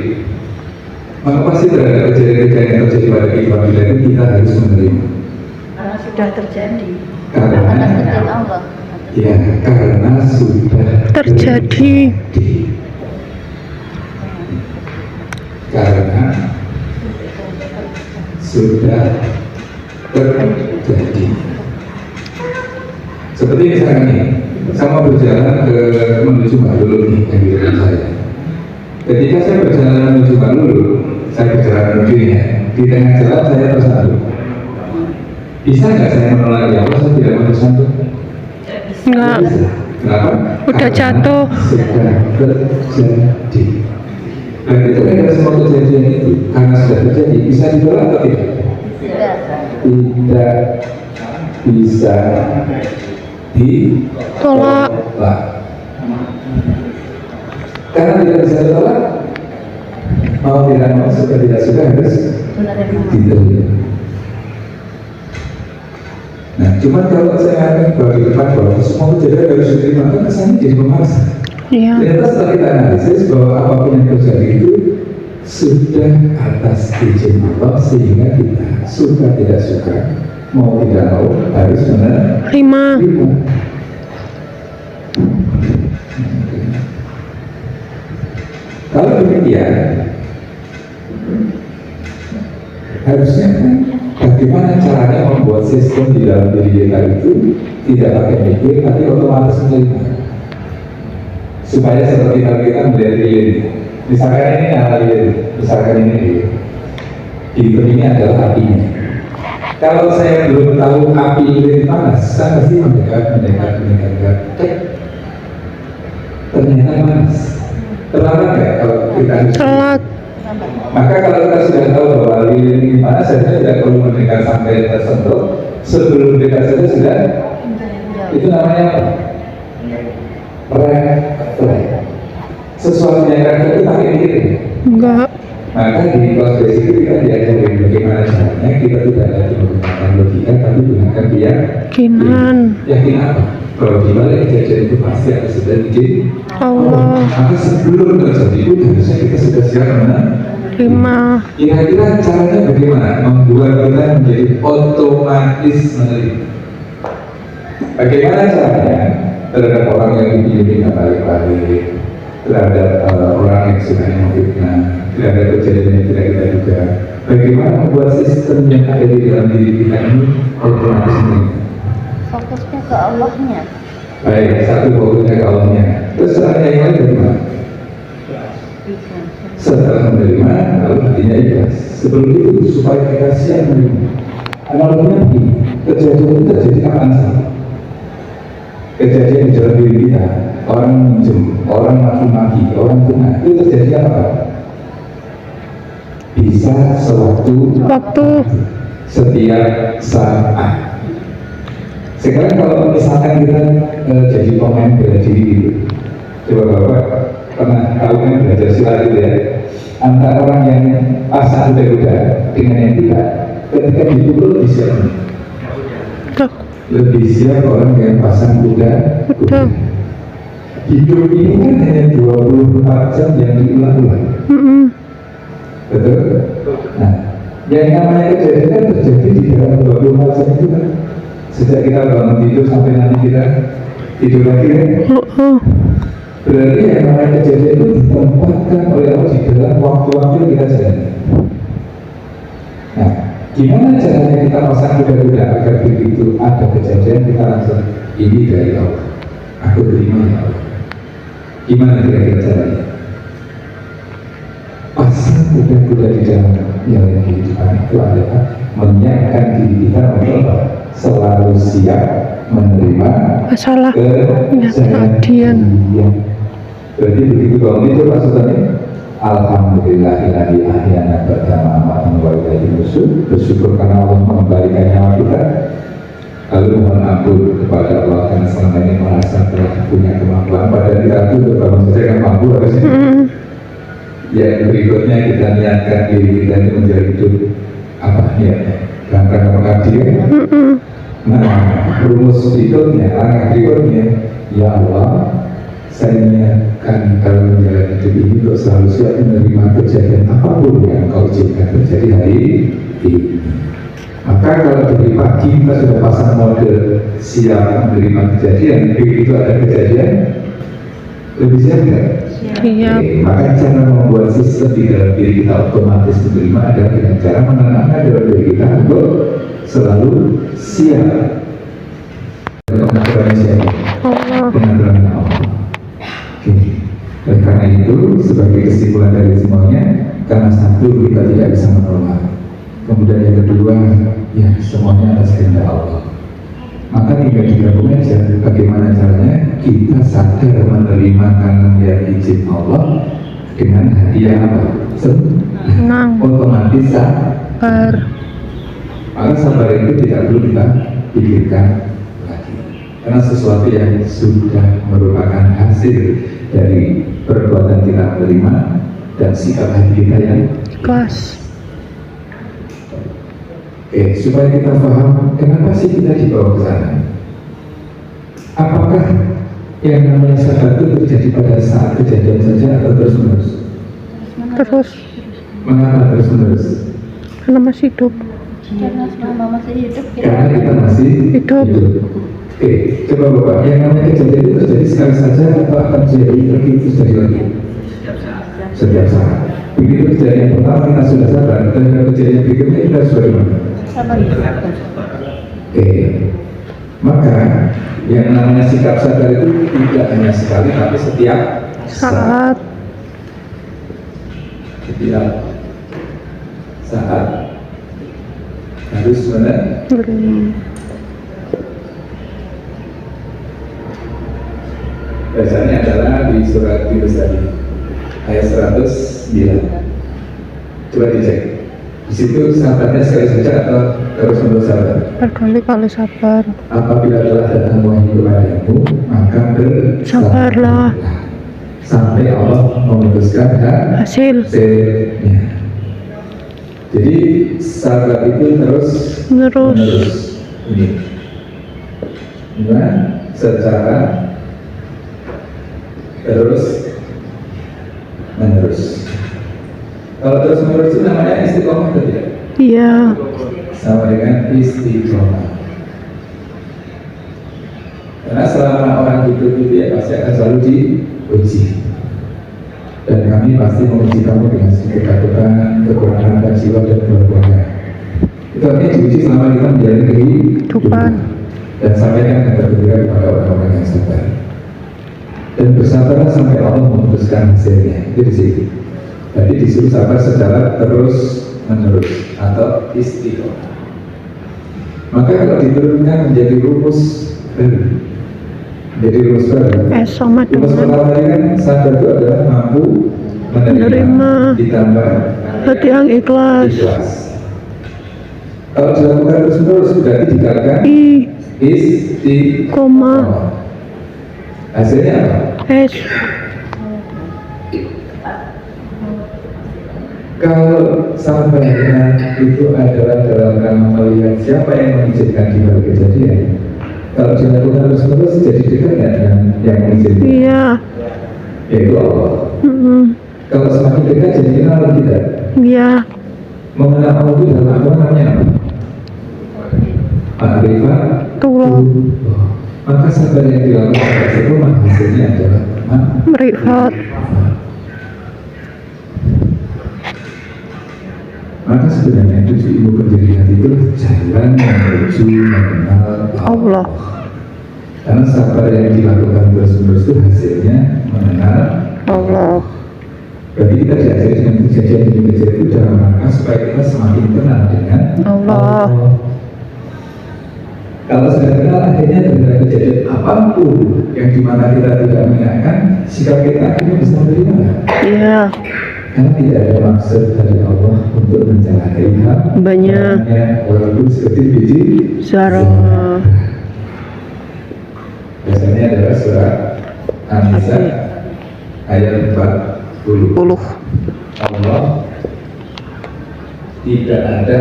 Mengapa sih terhadap kejadian-kejadian yang terjadi pada kehidupan kita itu kita harus menerima? Karena sudah terjadi. Karena Allah. ya, karena sudah Terjadi. Karena sudah terjadi. Seperti misalnya nih, sama berjalan menuju Malulu nih yang di depan saya. Ketika saya berjalan menuju Malulu, saya berjalan menuju ini ya. Di tengah jalan saya tersandung. Bisa nggak saya menolak ya Allah? Saya tidak mau tersandung. Enggak. Bisa. Kenapa? Udah jatuh. Sudah terjadi. Dan itu ada semua kejadian itu karena sudah terjadi bisa ditolak atau tidak? Tidak bisa ditolak. Karena tidak bisa ditolak, mau tidak mau suka tidak suka harus diterima. Nah, cuma kalau saya akan bagi depan bahwa semua kejadian harus diterima, kan kesannya jadi memaksa. Iya. Ternyata setelah kita analisis bahwa apapun yang terjadi itu sudah atas izin Allah sehingga kita suka tidak suka, mau tidak mau harus menerima. Kalau demikian, harusnya bagaimana caranya membuat sistem di dalam diri kita itu tidak pakai mikir tapi otomatis menerima. Supaya seperti kalau kita melihat lilin, misalkan ini lilin, misalkan ini ini adalah apinya. Kalau saya belum tahu api lilin panas, saya pasti mendekat. Ternyata panas. Terlambat nggak kalau kita Telat. Maka kalau kita sudah tahu bahwa lilin ini panas, saya tidak perlu mendekat sampai tersentuh. Sebelum dekat saja sudah. Itu namanya apa? Refleks. Sesuatu yang refleks itu pakai mikir. Enggak. Maka di kelas basic itu kita diajarin bagaimana caranya kita tidak lagi menggunakan logika tapi gunakan keyakinan. Yakin apa? Kalau di balik kejadian itu pasti ada sudah izin Allah. Maka sebelum terjadi itu harusnya kita sudah siap menerima. Kira-kira caranya bagaimana membuat kita menjadi otomatis menerima? Bagaimana caranya terhadap orang yang dipilih kita balik-balik, terhadap orang yang sudah memfitnah, terhadap kejadian yang tidak kita duga. Bagaimana membuat sistem yang ada di dalam diri kita ini otomatis menerima? Fokusnya ke Allahnya. Baik, satu fokusnya ke Allahnya. Terus caranya yang lain bagaimana? Setelah menerima, lalu hatinya ikhlas. Sebelum itu supaya kita siap menerima. Analoginya begini, kejadian itu terjadi kapan saja. Kejadian di dalam diri kita, orang minjem, orang maki-maki, orang kena, itu terjadi apa? Bisa sewaktu, setiap saat. Sekarang kalau misalkan kita jadi pemain bela diri gitu, coba Bapak pernah tahu kan belajar silat itu ya, antara orang yang pasang kuda-kuda dengan yang tidak, ketika dipukul lebih siap. Lebih siap orang yang pasang kuda. Hidup ini kan hanya 24 jam yang diulang-ulang. Betul? Nah, yang namanya kejadian kan terjadi di dalam 24 jam itu kan. Sejak kita bangun tidur sampai nanti kita tidur lagi kan. Berarti yang namanya kejadian itu ditempatkan oleh Allah di dalam waktu-waktu yang kita jalani. Nah, gimana caranya kita pasang kuda-kuda agar begitu ada kejadian kita langsung ini dari Allah, aku terima ya Allah. Gimana kira-kira caranya? Pasang kuda-kuda di dalam jalan kehidupan itu adalah menyiapkan diri kita untuk selalu siap menerima masalah kejadian. Berarti begitu bangun itu maksudnya Alhamdulillahillahi ahyana ba'da ma'amatan wa ilaihi nusyur. Bersyukur karena Allah mengembalikan nyawa kita. Lalu mohon ampun kepada Allah karena selama ini merasa telah punya kemampuan pada diri untuk bangun saja kan mampu harusnya. Ya berikutnya kita niatkan diri kita ini menjadi hidup apa niatnya? Dalam rangka pengabdian. Nah, rumus berikutnya, langkah berikutnya, ya Allah, saya niatkan kalau menjalani hidup ini untuk selalu siap menerima kejadian apapun yang Kau izinkan terjadi hari ini. Maka kalau dari pagi kita sudah pasang mode siap menerima kejadian, begitu ada kejadian, lebih siap nggak? Siap. Maka cara membuat sistem di dalam diri kita otomatis menerima adalah dengan cara menanamkan dalam diri kita untuk selalu siap dengan Allah. Allah. Oke. Dan karena itu sebagai kesimpulan dari semuanya, karena satu kita tidak bisa menolak, kemudian yang kedua ya semuanya atas kehendak Allah. Maka tinggal digabung aja bagaimana caranya kita sadar menerima karena ya izin Allah dengan hadiah apa? Senang. Otomatis Sabar. maka sabar itu tidak perlu kita pikirkan lagi, karena sesuatu yang sudah merupakan hasil dari perbuatan kita menerima dan sikap hati kita yang Ikhlas. Oke, supaya kita paham kenapa sih kita dibawa ke sana. Apakah yang namanya sabar itu terjadi pada saat kejadian saja atau terus-menerus? Terus. Mengapa terus-menerus? Karena masih hidup. Karena selama masih hidup Karena kita masih Hidup. Oke, coba Bapak, yang namanya kejadian itu terjadi sekali saja atau akan terjadi lagi terus terjadi lagi? Setiap saat. Begitu kejadian pertama kita sudah sabar, dan kejadian berikutnya kita sudah gimana? sabar. Oke, maka yang namanya sikap sabar itu tidak hanya sekali, tapi setiap Saat. Setiap saat harus benar. Bacanya adalah di surat Yunus tadi ayat 109. Coba dicek. Di situ sabarnya sekali saja atau terus menerus sabar? Berkali-kali sabar. Apabila telah datang wahyu kepadamu, maka Sabarlah. sampai Allah memutuskan hasilnya. Jadi sabar itu terus menerus. Ini. Nah, secara terus menerus. Kalau terus menerus itu namanya istiqomah atau tidak? Iya. Sama dengan istiqomah. Karena selama orang hidup itu ya pasti akan selalu diuji. Dan kami pasti menguji kamu dengan ketakutan, kekurangan dan jiwa dan keluarga. Itu artinya diuji selama kita menjalani kehidupan. Dan sampaikan yang bergembira kepada orang-orang yang sabar. Dan bersabarlah sampai Allah memutuskan hasilnya. Itu di situ. Jadi disuruh sabar secara terus menerus atau istiqomah. Maka kalau diturunkan menjadi rumus baru, menjadi rumus baru. Rumus pertama tadi kan sabar itu adalah mampu menerima ditambah hati yang ikhlas. Kalau dilakukan terus menerus berarti dikatakan istiqomah. Hasilnya apa? Kalau sabarnya itu adalah dalam rangka melihat siapa yang mengizinkan di balik kejadian. Kalau dilakukan terus-menerus jadi dekat dengan yang mengizinkan. Iya. Yaitu Allah. Kalau semakin dekat jadi kenal atau tidak? Iya. Mengenal Allah itu dalam agama namanya apa? Ma'rifat. maka sabar yang dilakukan itu hasilnya adalah Merivat. maka sebenarnya tujuh ilmu pendirian itu jalan menuju mengenal Allah. Karena sabar yang dilakukan terus-menerus itu hasilnya mengenal Allah. Berarti kita diajari dengan kejadian itu dalam rangka supaya kita semakin kenal dengan Allah. Kalau sudah kenal akhirnya dengan kejadian apapun yang dimana kita tidak mengingatkan, sikap kita akhirnya bisa menerima. Iya. Karena tidak ada maksud dari Allah untuk mencelakai Banyak. walaupun seperti biji Zarah. Biasanya adalah surat An-Nisa ayat 40. Allah tidak ada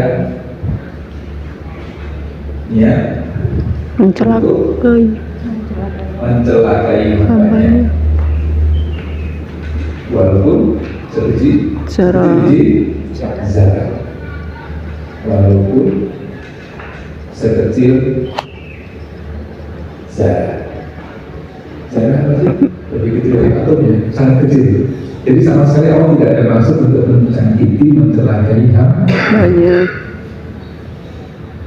niat Mencelakai mencelakai hambanya hambanya. walaupun sebiji Zarah. zarah, walaupun sekecil zarah. Zarah apa sih? Lebih kecil dari atom ya, sangat kecil. Jadi sama sekali Allah tidak ada maksud untuk menyakiti, mencelakai Hambanya.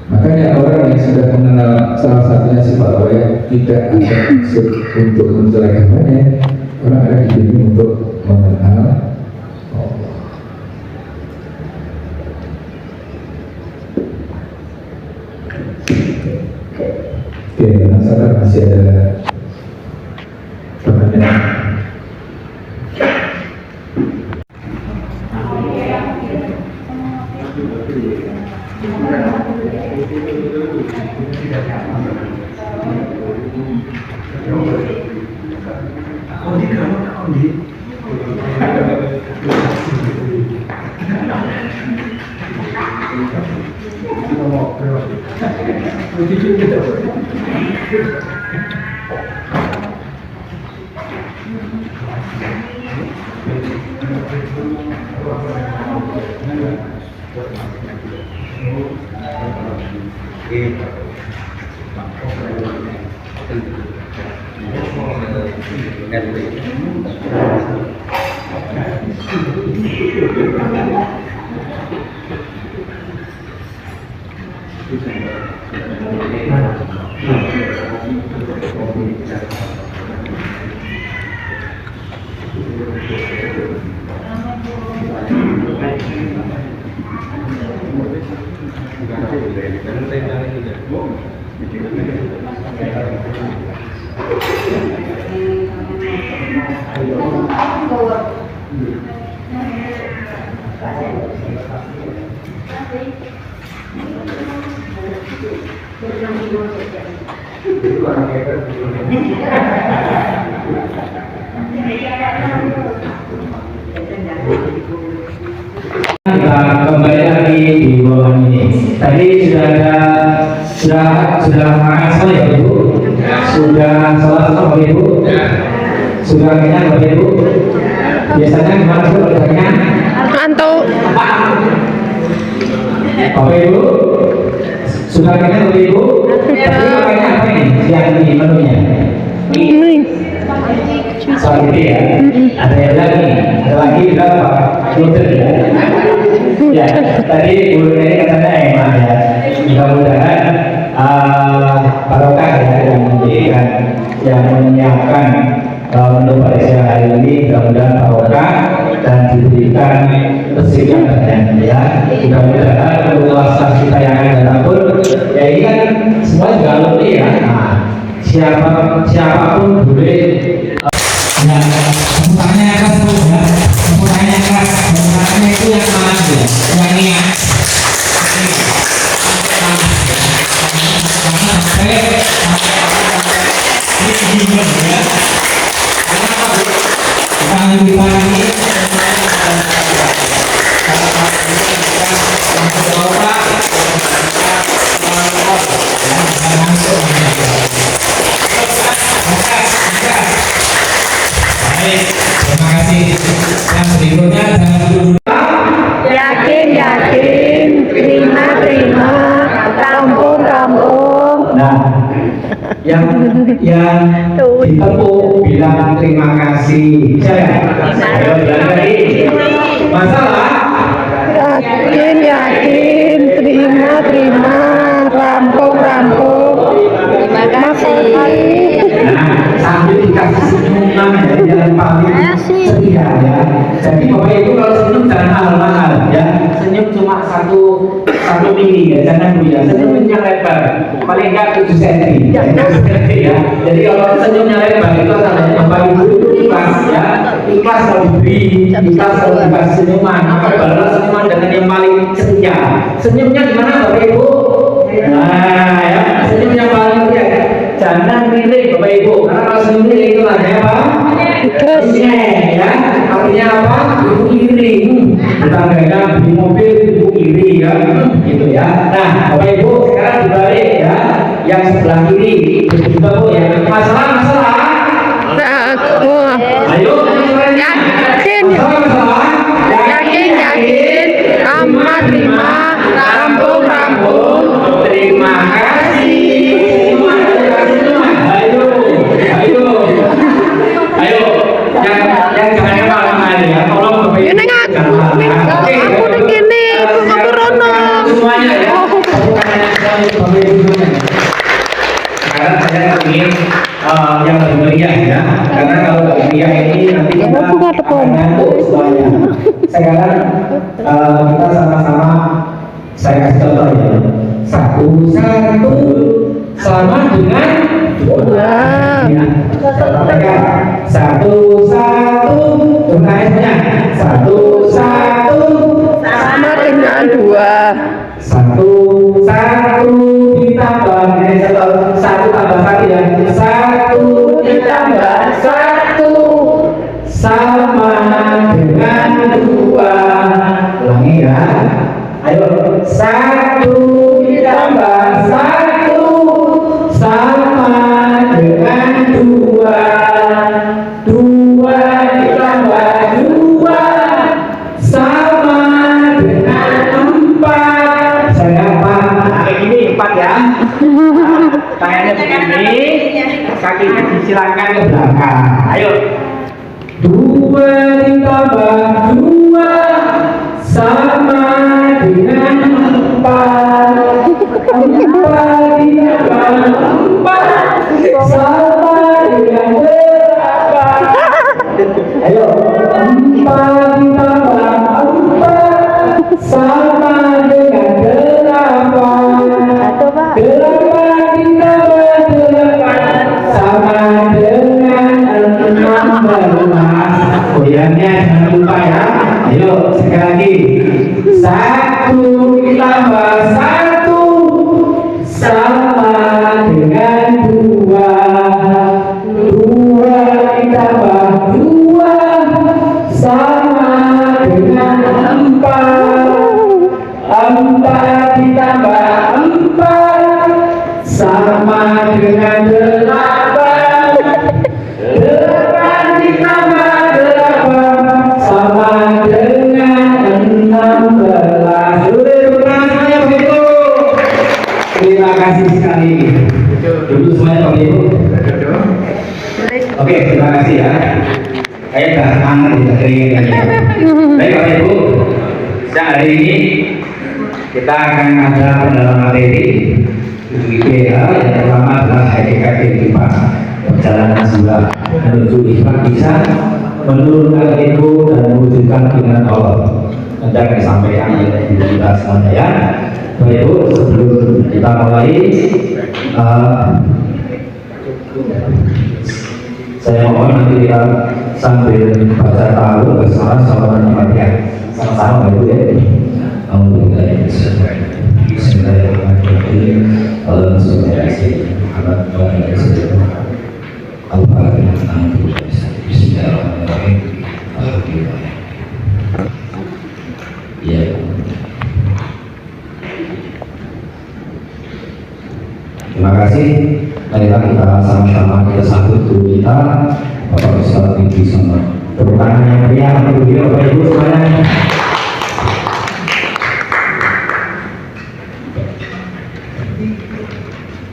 Makanya orang yang sudah mengenal salah satunya sifat Allah yang tidak ada maksud untuk mencelakai hambanya, orang akan dibimbing untuk mengenal Allah. Oke, masalah masih ada pertanyaan. Kita kembali lagi di ruangan ini. Tadi sudah makan semua ya Ibu? Sudah sholat semua Ibu? Sudah kenyang Bapak Ibu? Biasanya gimana sih kalau kenyang? Ngantuk. Bapak Ibu? Sudah kenyang Bapak Ibu? Tadi makanya apa nih siang ini menunya? Ini. Soal ini ya, ada yang lagi berapa? Lutut ya. Ya, tadi gurunya ini katanya emang ya. Mudah-mudahan barokah ya yang menyiapkan menu pada siang hari ini. Mudah-mudahan barokah dan diberikan rezeki yang banyak ya. Mudah-mudahan puasa kita yang akan datang pun ya ini kan semua juga alumni ya. Nah, siapapun boleh. Ya, pertanyaannya keras tuh ya. Pertanyaannya keras. Pertanyaannya itu yang mana ya? Yang ini ya. Terima kasih. Yang berikutnya jangan dulu. Yakin, terima, tampung. Nah, yang ditepuk bilang terima kasih. Saya ayo bilang lagi. Masalah? Yakin, terima, rampung. Terima kasih. Nah, sambil dikasih senyuman dari jalan paling setia ya. Jadi Bapak Ibu kalau senyum jangan mahal-mahal ya. Senyum cuma satu mili ya, jangan Bu ya. Senyumnya lebar, paling enggak 7 cm ya. Jadi kalau senyumnya lebar itu tandanya Bapak Ibu itu ikhlas ya. Ikhlas kalau diberi, ikhlas kalau dikasih senyuman. Maka balas senyuman dengan yang paling setia. Senyumnya gimana Bapak Ibu? Nah ya, senyum yang paling setia. Jangan milik Bapak Ibu, karena kalau senyum milik itu tandanya apa? Iri ya, artinya apa? Ibu iri. Tetangganya beli mobil, ibu iri ya, gitu ya. Nah, Bapak Ibu sekarang dibalik ya, yang sebelah kiri, begitu Bu ya. Masalah. Ayo, Yakin, terima, rampung. terima kasih. Ayo, yang jangan malam ya, tolong Bapak Ibu. Aku udah gini, aku rono. Semuanya ya. Sekarang saya ingin yang lebih meriah ya, karena kalau lebih meriah ini nanti kita akan ngantuk semuanya. Sekarang kita sama-sama, saya kasih contoh ya. Satu sama dengan dua. Ya. Satu tunainya. Satu Sama dengan 2. satu ditambah satu tambah satu ya. Satu ditambah satu sama dengan 2. Ulangi ya. Ayo, satu ditambah satu sama dengan 2. 2 ditambah 2 sama dengan 4. Saya 4. Kayak gini 4 ya. Tangannya begini, kakinya disilakan ke belakang. Ayo. 2 ditambah 2 sama dengan 4. 4 ditambah 4 sama dengan 8. Ayo. 4 ditambah 4 sama dengan 8. 8 ditambah 8 sama dengan 16. Goyangnya jangan lupa ya. Ayo sekali lagi. 1 ditambah 1 sama dengan 2. 2 ditambah 2 sama dengan 4. 4 ditambah 4 sama dengan 8. 8 ditambah 8 sama dengan 16. Terima kasih sekali. Duduk semuanya Bapak Ibu. Oke, terima kasih ya. Kayak dah semangat di kering ini. Baik Bapak Ibu, siang hari ini kita akan ada pendalaman materi IPA. Yang pertama adalah hakikat kehidupan. Perjalanan jiwa menuju ikhlas bisa menurunkan ego dan mewujudkan keinginan Allah. Nanti akan disampaikan oleh kita semuanya ya. Bapak Ibu, sebelum kita mulai, saya mohon nanti kita sambil baca tahu bersama sama Al-Fatihah. Sama-sama Bapak Ibu ya. Bismillahirrahmanirrahim. Ya. Terima kasih. Marilah kita sama-sama kita sambut guru kita Bapak Ustaz Tinggi Sama. Tepuk tangan yang meriah untuk beliau Bapak Ibu semuanya.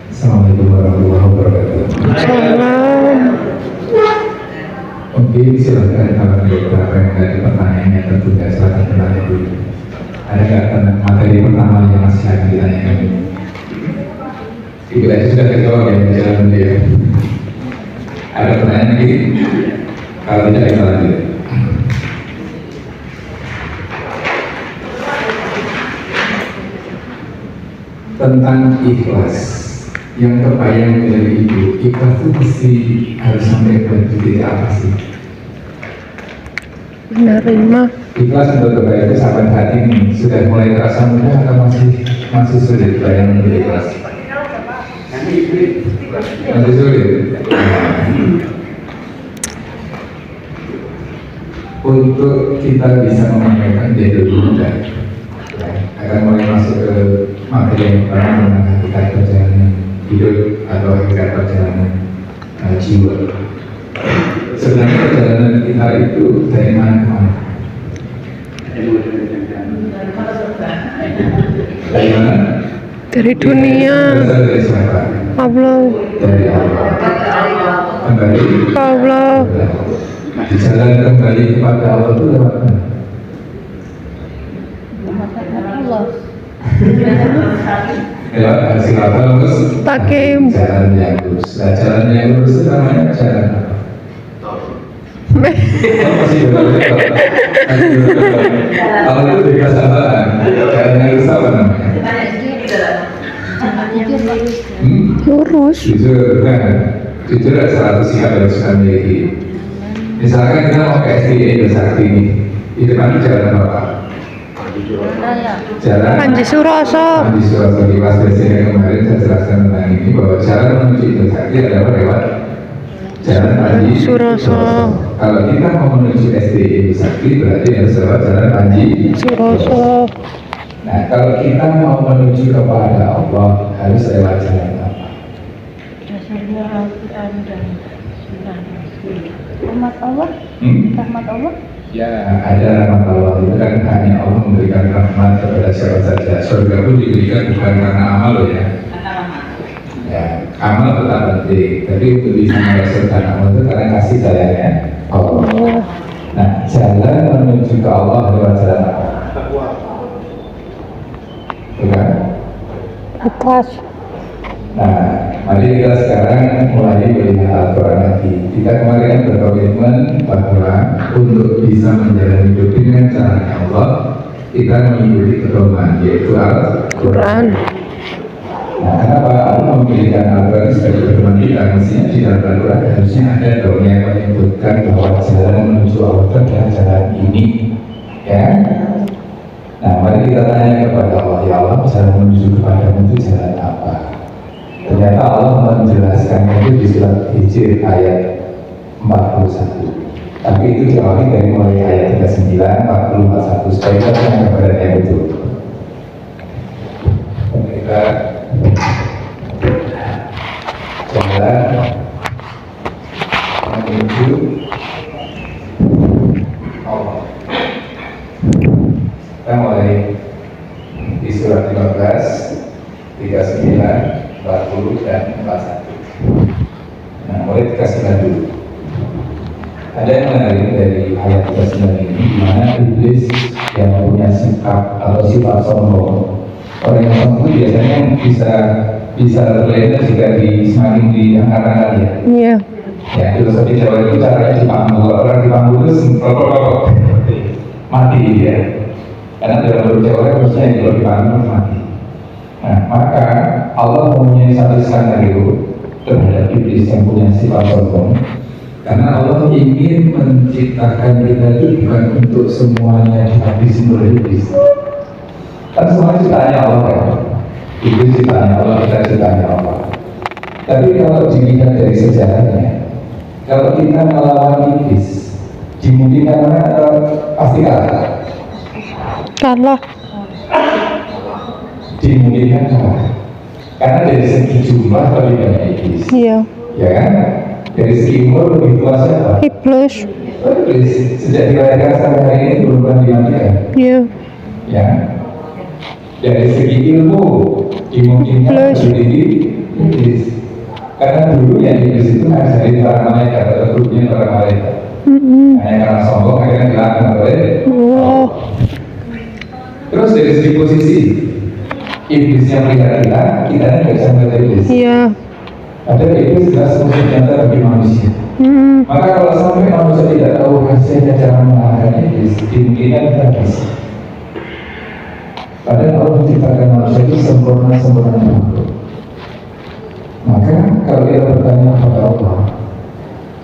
Assalamualaikum warahmatullahi wabarakatuh. mungkin silakan kalau ada beberapa yang dari pertanyaannya tertunda silakan bertanya dulu. Ada nggak materi pertama yang masih akan ditanyakan? Ibu tadi sudah terjawab ya jalan dia. Ada pertanyaan lagi? Kalau tidak kita lanjut. Tentang ikhlas yang terbayang dari ibu, ikhlas itu mesti harus sampai ke titik apa sih? Menerima. Ikhlas untuk terbayang itu sampai saat ini sudah mulai terasa mudah atau masih sulit bayang untuk ikhlas? Masih sulit. Untuk kita bisa memamerkan dia dulu mudah, akan mulai masuk ke materi yang pertama tentang hakikat perjalanan hidup atau hakikat perjalanan jiwa. Sebenarnya perjalanan kita itu dari mana ke mana? Dari mana? Dari dunia. Berasal dari siapa? Allah. Dari Allah. Kembali Ke Allah. di jalan kembali kepada Allah itu lewat mana? Allah. Lewat hasil apa? Terus Pakai jalan yang lurus. Nah, jalan yang lurus itu namanya jalan apa? Masih betul. Kalau itu bebas apaan? Jalan yang lurus apa namanya? lurus. Jujur, jujur ada 100 sikap yang sudah miliki. Misalkan kita mau ke SDA Sakti ini, di depan jalan apa? Jalan Panji Suroso. Panji Suroso di Mas Presiden kemarin saya jelaskan tentang ini bahwa jalan menuju Indo Sakti adalah lewat jalan Panji Suroso. Kalau kita mau menuju SDA Indo Sakti berarti harus lewat jalan Panji Suroso. Nah, kalau kita mau menuju kepada Allah harus lewat jalan apa? Dasarnya Al-Quran dan Sunnah. Rahmat Allah. Rahmat Allah. Ya, ada rahmat Allah itu kan hanya Allah memberikan rahmat kepada siapa saja. Surga pun diberikan bukan karena amal loh ya. Ya, amal tetap penting. Tapi untuk bisa merasakan amal itu karena kasih sayangnya Allah. Nah, jalan menuju ke Allah lewat jalan apa? Bukan? Ikhlas. Nah, mari kita sekarang mulai melihat Al-Quran lagi. Kita kemarin berkomitmen bahwa untuk bisa menjalani hidup dengan cara Allah, kita mengikuti pedoman yaitu Al-Quran. Nah, kenapa Allah memberikan Al-Quran sebagai pedoman kita? Mestinya di dalam Al-Quran harusnya ada dong yang menyebutkan bahwa jalan menuju Allah itu adalah jalan ini, ya. Nah, mari kita tanya kepada Allah, ya Allah, jalan menuju kepadamu itu jalan apa? Ternyata Allah menjelaskannya itu di surat Hijr ayat 41. Tapi itu diawali dari mulai ayat 39, 40, 41 supaya kita punya gambaran yang betul. Kita jalan menuju Allah. Kita mulai di surat 15, 39, 40 dan 41. Nah, mulai dikasihkan dulu. Ada yang menarik dari ayat 39 ini, di mana iblis yang punya sikap atau sifat sombong. Orang yang sombong itu biasanya bisa terlena jika semakin diangkat-angkat ya. Iya. Ya, filosofi Jawa itu caranya dipanggul. Orang dipanggul itu mati ya. Karena dalam berbicara harusnya yang kalau dipanggul mati. Nah, maka Allah mempunyai satu skenario terhadap iblis yang punya sifat sombong. Karena Allah ingin menciptakan kita itu bukan untuk semuanya dihabisi oleh iblis. Kan semuanya ciptaannya Allah kan? Iblis ciptaannya Allah, kita ciptaannya Allah. Tapi kalau dilihat dari sejarahnya, kalau kita melawan iblis, dimungkinkan mana atau pasti kalah? Kalah. Dimungkinkan kalah. Karena dari segi jumlah lebih banyak iblis. Iya. Ya kan? Dari segi umur lebih tua siapa? Iblis. Iblis. Sejak dilahirkan sampai hari ini belum pernah dimatikan. Iya. Ya. Dari segi ilmu dimungkinkan lebih tinggi iblis. Karena dulu yang iblis itu ngajarin para malaikat atau grupnya para malaikat. Hanya karena sombong akhirnya dilarang oleh Oh. Terus dari segi posisi iblisnya pelihara kita nggak bisa melihat iblis. Iya. Padahal iblis jelas musuh nyata bagi manusia. Maka kalau sampai manusia tidak tahu hasilnya cara mengalahkan iblis, dimungkinkan kita bisa. Padahal Allah menciptakan manusia itu sempurna makhluk. Maka kalau kita bertanya kepada Allah,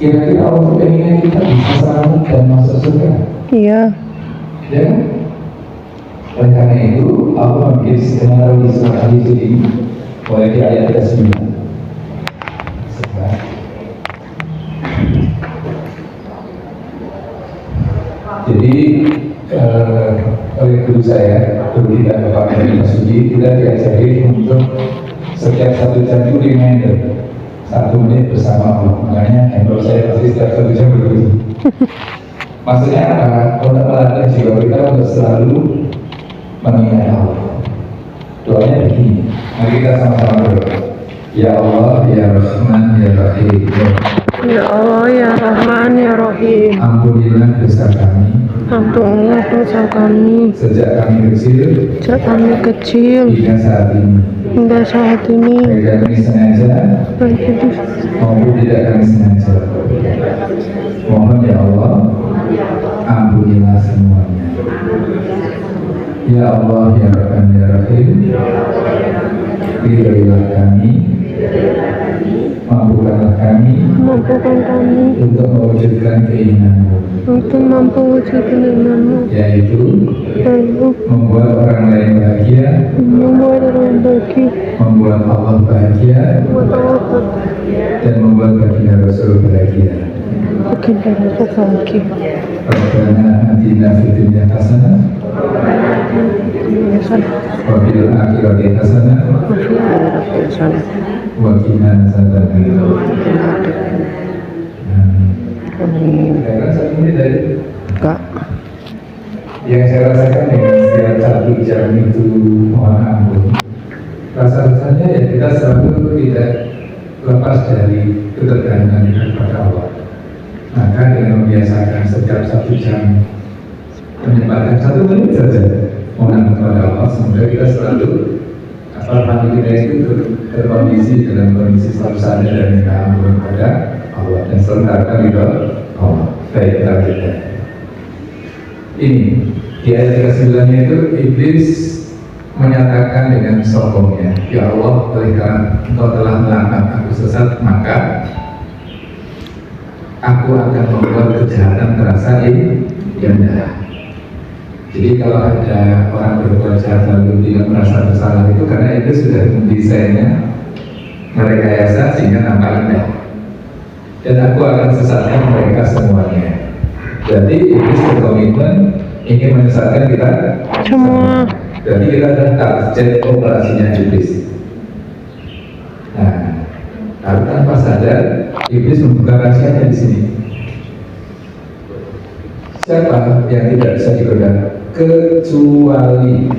kira-kira Allah itu pengen kita bisa selamat dan masuk surga? Iya. Ya kan? Oleh karena itu, Allah membikin skenario di surat Al-Hijr ini mulai di ayat 39. Sebentar. Jadi oleh guru saya, guru kita Bapak Menteri Masuji, kita diajari untuk setiap 1 jam itu reminder 1 menit bersama Allah. Makanya handphone saya pasti setiap 1 jam berbunyi. Maksudnya apa? Untuk melatih jiwa kita untuk selalu mengingat Allah. Doanya begini. Mari kita sama-sama berdoa. Ya Allah, Ya Rahman, Ya Rahim. Ya Allah, Ya Rahman, Ya Rahim. Ampunilah dosa kami. Ampunilah dosa kami. Sejak kami kecil hingga saat ini. Baik kami sengaja maupun tidak kami sengaja. Mohon ya Allah, ampunilah semuanya. Ya Allah, Ya Rahman, Ya Rahim. Ridhoilah kami, mampukanlah kami untuk mewujudkan keinginanmu, yaitu membuat orang lain bahagia, membuat Allah bahagia, dan membuat baginda Rasul bahagia. Rabbana atina fid dunya hasanah wa fil akhirati hasanah wa qina adzabannar. Yang saya rasakan dengan setiap 1 jam itu, mohon ampun, rasa-rasanya ya kita selalu tidak lepas dari ketergantungan kita kepada Allah. Maka dengan membiasakan setiap 1 jam menyempatkan 1 menit saja mohon kepada Allah, semoga kita selalu hati kita itu terkondisi dalam kondisi selalu sadar dan minta ampun kepada Allah dan selalu harapkan ridho Allah. Baik, kita lanjutkan. Ini di ayat 39 itu iblis menyatakan dengan sombongnya, ya Allah, oleh karena Engkau telah melaknat aku sesat, maka aku akan membuat kejahatan terasa indah. Jadi kalau ada orang berbuat jahat lalu tidak merasa bersalah itu karena itu sudah mendesainnya merekayasa sehingga nampak indah. Dan aku akan sesatkan mereka semuanya. Jadi iblis berkomitmen ingin menyesatkan kita semua. Jadi kita adalah target operasinya iblis. Nah, kalau tanpa sadar iblis membuka rahasianya di sini. Siapa yang tidak bisa digoda? Kecuali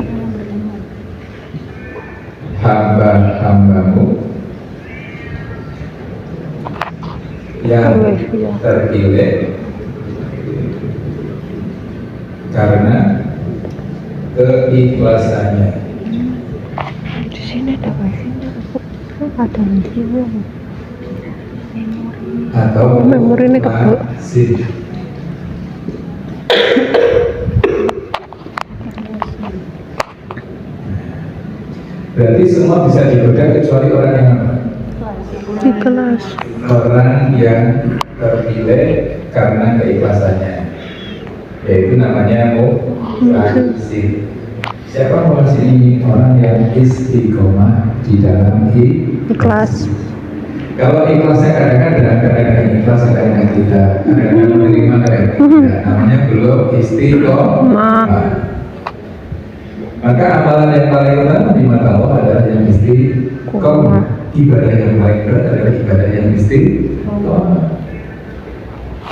hamba-hambamu yang terpilih karena keikhlasannya. Di sini ada wifi, ada video. Atau memori ini kebel. Berarti semua bisa digoda kecuali orang yang apa? Ikhlas. Orang yang terpilih karena keikhlasannya, yaitu namanya muhsin. Siapa muhsin ini? Orang yang istiqomah di dalam ikhlas. Kalau ikhlasnya kadang-kadang ikhlas, kadang-kadang tidak, kadang-kadang menerima, kadang-kadang tidak. Namanya belum istiqomah. Maka amalan yang paling utama di mata Allah adalah yang istiqomah. Ibadah yang paling berat adalah ibadah yang istiqomah.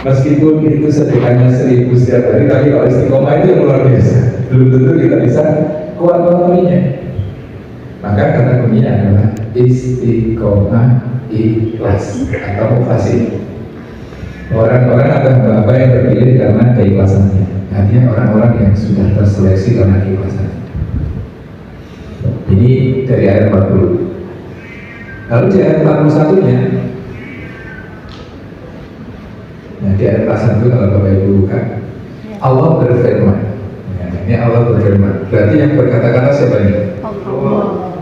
Meskipun itu sedekahnya 1000 setiap hari, tapi kalau istiqomah itu yang luar biasa. Belum tentu kita bisa kuat melaluinya. Maka kata kuncinya adalah istiqomah ikhlas atau mufasih. Orang-orang atau hamba yang terpilih karena keikhlasannya. Artinya orang-orang yang sudah terseleksi karena keikhlasan. Ini dari ayat 40. Lalu di ayat 41-nya, nah di ayat 41 kalau Bapak Ibu buka, Allah berfirman. Nah, ini Allah berfirman. Berarti yang berkata-kata siapa ini?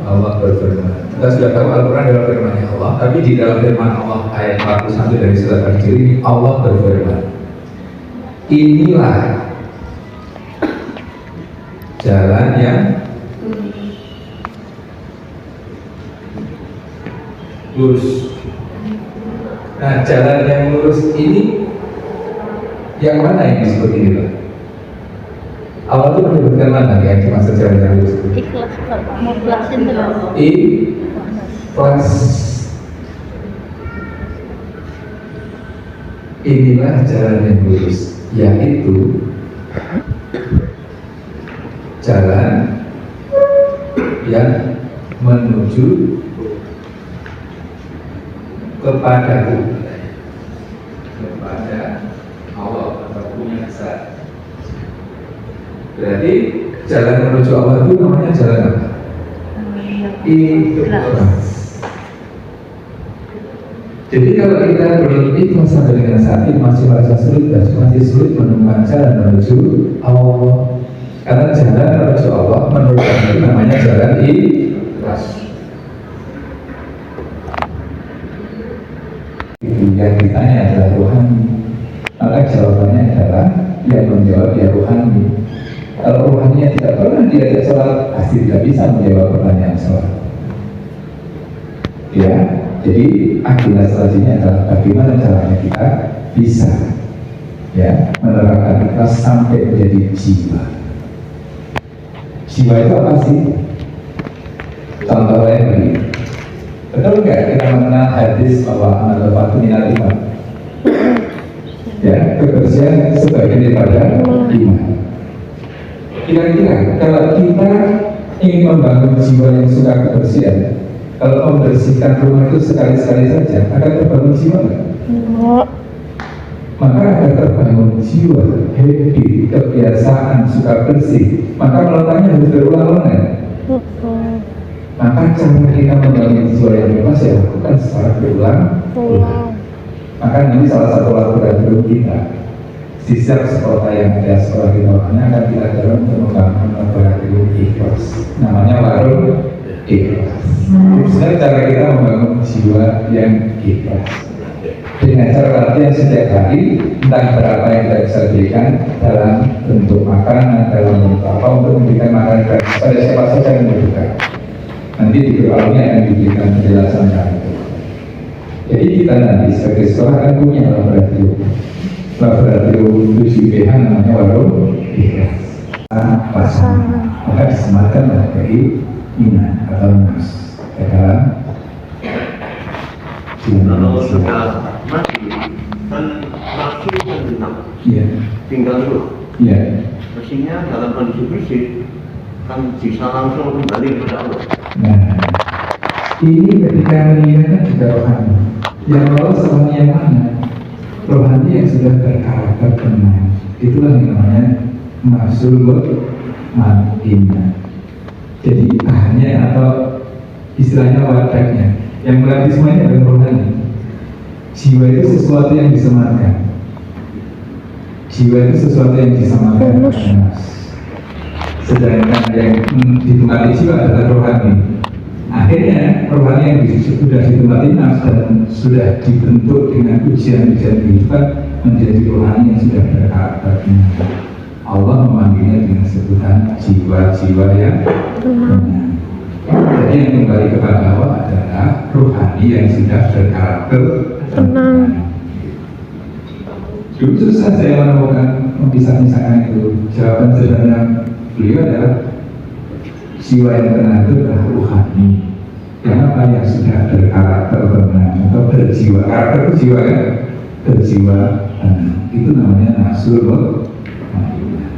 Allah berfirman. Kita sudah tahu Al-Quran adalah firman Allah, tapi di dalam firman Allah ayat 41 dari surat Al-Jir ini Allah berfirman, inilah jalan yang lurus. Nah, jalan yang lurus ini yang mana yang disebut ini Pak? Allah itu menyebutkan mana yang dimaksud jalan yang lurus? Ikhlas, Pak. Mau jelasin terus. Ikhlas. Inilah jalan yang lurus, yaitu jalan yang menuju kepada Allah atau punya besar. Berarti jalan menuju Allah itu namanya jalan apa? Ikhlas. Jadi kalau kita belum ikhlas sampai dengan saat ini masih sulit menemukan jalan menuju Allah. Karena jalan menuju Allah menurut kami namanya jalan ikhlas. Yang ditanya adalah rohani, maka jawabannya adalah yang menjawab ya rohani. Kalau rohaninya tidak pernah diajak sholat, pasti tidak bisa menjawab pertanyaan sholat. Ya, jadi agenda selanjutnya adalah bagaimana caranya kita bisa ya menerapkan ikhlas sampai menjadi jiwa. Jiwa itu apa sih? Contohnya begini. Betul nggak kita mengenal hadis bahwa amal al-fatu minal iman? Ya, kebersihan sebagian daripada iman. Kira-kira kalau kita ingin membangun jiwa yang suka kebersihan, kalau membersihkan rumah itu sekali-sekali saja, akan terbangun jiwa nggak? Maka akan terbangun jiwa, habit, kebiasaan suka bersih. Maka melakukannya harus berulang-ulang. Maka cara kita membangun jiwa yang bebas ya lakukan secara berulang-ulang. Maka nanti salah satu laboratorium kita, sisir sekolah yang ada sekolah di bawahnya akan kita dorong untuk membangun laboratorium ikhlas. Namanya warung ikhlas. Sebenarnya cara kita membangun jiwa yang ikhlas dengan cara latihan setiap hari, entah berapa yang kita bisa berikan dalam bentuk makanan, dalam bentuk apa untuk memberikan makanan pada siapa saja yang membutuhkan. Nanti di awalnya akan diberikan penjelasan tentang itu. Jadi kita nanti sebagai sekolah akan punya laboratorium 7BH namanya warung ikhlas. Pasangan, maka disematkan dari iman atau nas. Dalam kalau sudah mati kan nafsu kan genap, tinggal dulu. Mestinya dalam kondisi fisik kan bisa langsung kembali kepada Allah. Nah, ini ketika mengingatkan juga rohani. Yang lolos rohani yang mana? Rohani yang sudah berkarakter tenang. Itulah yang namanya nafsul mutmainnah. Jadi ahnya atau istilahnya wadaknya yang melatih semuanya adalah rohani. Jiwa itu sesuatu yang disematkan. Jiwa itu sesuatu yang disematkan. Sedangkan yang ditemati jiwa adalah rohani. Akhirnya rohani yang sudah ditemati nafs dan sudah dibentuk dengan ujian-ujian kehidupan menjadi rohani yang sudah berkarakter. Allah memanggilnya dengan sebutan jiwa-jiwa yang tenang. Jadi yang kembali kepada Allah adalah rohani yang sudah berkarakter tenang. Dulu susah saya menemukan memisah-misahkan itu. Jawaban sederhana beliau adalah jiwa yang tenang itu adalah rohani. Kenapa yang sudah berkarakter tenang atau berjiwa? Karakter itu jiwa kan? Berjiwa tenang. Itu namanya nafsul mutmainnah.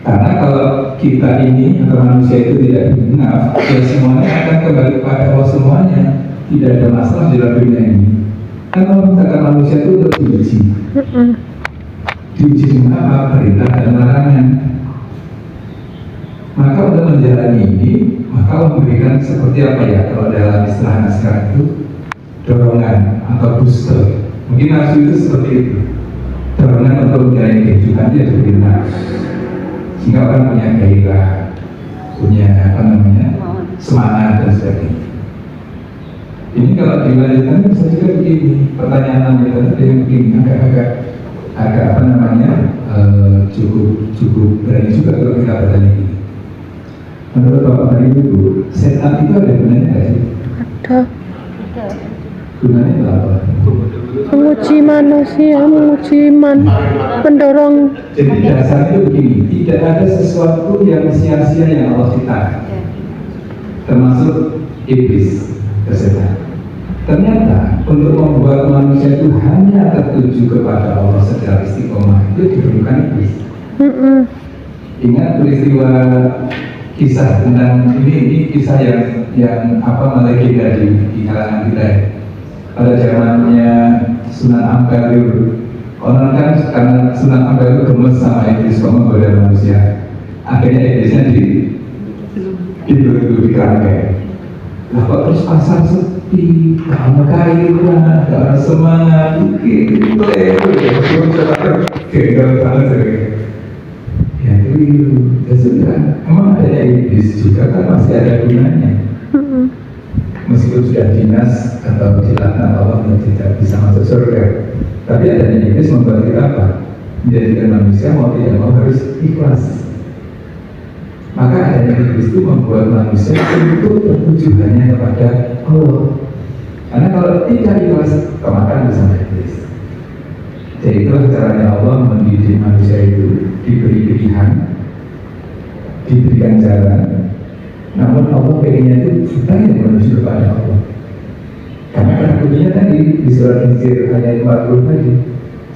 Karena kalau kita ini atau manusia itu tidak benar, ya semuanya akan kembali kepada Allah semuanya. Tidak ada masalah di dalam dunia ini. Kan kalau misalkan manusia itu untuk diuji, diuji dengan apa? Perintah dan larangan. Maka untuk menjalani ini, maka memberikan seperti apa ya, kalau dalam istilah naskah itu dorongan atau booster. Mungkin nafsu itu seperti itu, dorongan untuk menjalani kehidupan dia diberi nafsu, sehingga orang punya gairah, punya apa namanya, semangat dan sebagainya. Ini kalau dilanjutkan bisa juga begini, pertanyaan yang begini agak apa namanya, cukup berani juga kalau kita bertanya ini. Menurut Bapak tadi itu, setan itu ada gunanya nggak sih? Ada. Gunanya itu apa? Menguji manusia, menguji pendorong. Jadi dasarnya begini, tidak ada sesuatu yang sia-sia yang Allah ciptakan, termasuk iblis, setan. Ternyata untuk membuat manusia itu hanya tertuju kepada Allah secara istiqomah itu diperlukan iblis. Ingat peristiwa kisah tentang ini kisah yang apa melegenda di kalangan kita ya. Pada zamannya Sunan Ampel dulu, orang kan karena Sunan Ampel itu gemes sama iblis kok menggoda manusia, akhirnya iblisnya di kerangkai. Lah kok terus pasar sepi, gak ada kairan, gak ada semangat, gagal banget sering. Ya keliru, ya sudah, emang adanya iblis juga kan masih ada gunanya. Meskipun sudah dinas atau dilaknat Allah tidak bisa masuk surga, tapi adanya iblis membuat kita apa? Menjadikan manusia mau tidak mau harus ikhlas. Maka adanya iblis itu membuat manusia untuk tertuju hanya kepada Allah. Karena kalau tidak ikhlas, kemakan bersama iblis. Jadi itulah caranya Allah mendidik manusia itu, diberi pilihan, diberikan jalan. Namun Allah pengennya itu kita yang menuju kepada Allah. Karena kuncinya tadi di surat Hijr ayat 40 tadi,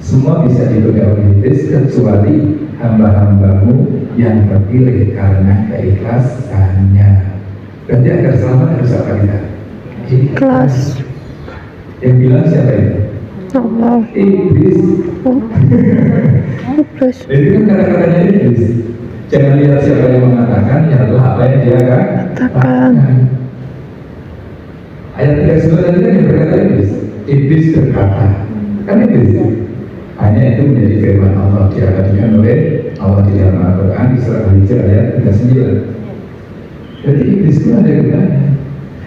semua bisa dipegang oleh iblis kecuali hamba-hambamu yang terpilih karena keikhlasannya. Berarti agar selamat harus apa kita? Ikhlas. Yang bilang siapa itu? Allah. Iblis. Iblis. Itu kan kata-katanya iblis. Jangan lihat siapa yang mengatakan, ya adalah apa yang dia katakan. Ayat 39 tadi kan yang berkata iblis. Iblis berkata, kan iblis. Hanya itu menjadi firman Allah diabadikan oleh Allah di dalam Al-Quran di surah Al-Hijr ayat 39. Jadi iblis itu ada gunanya.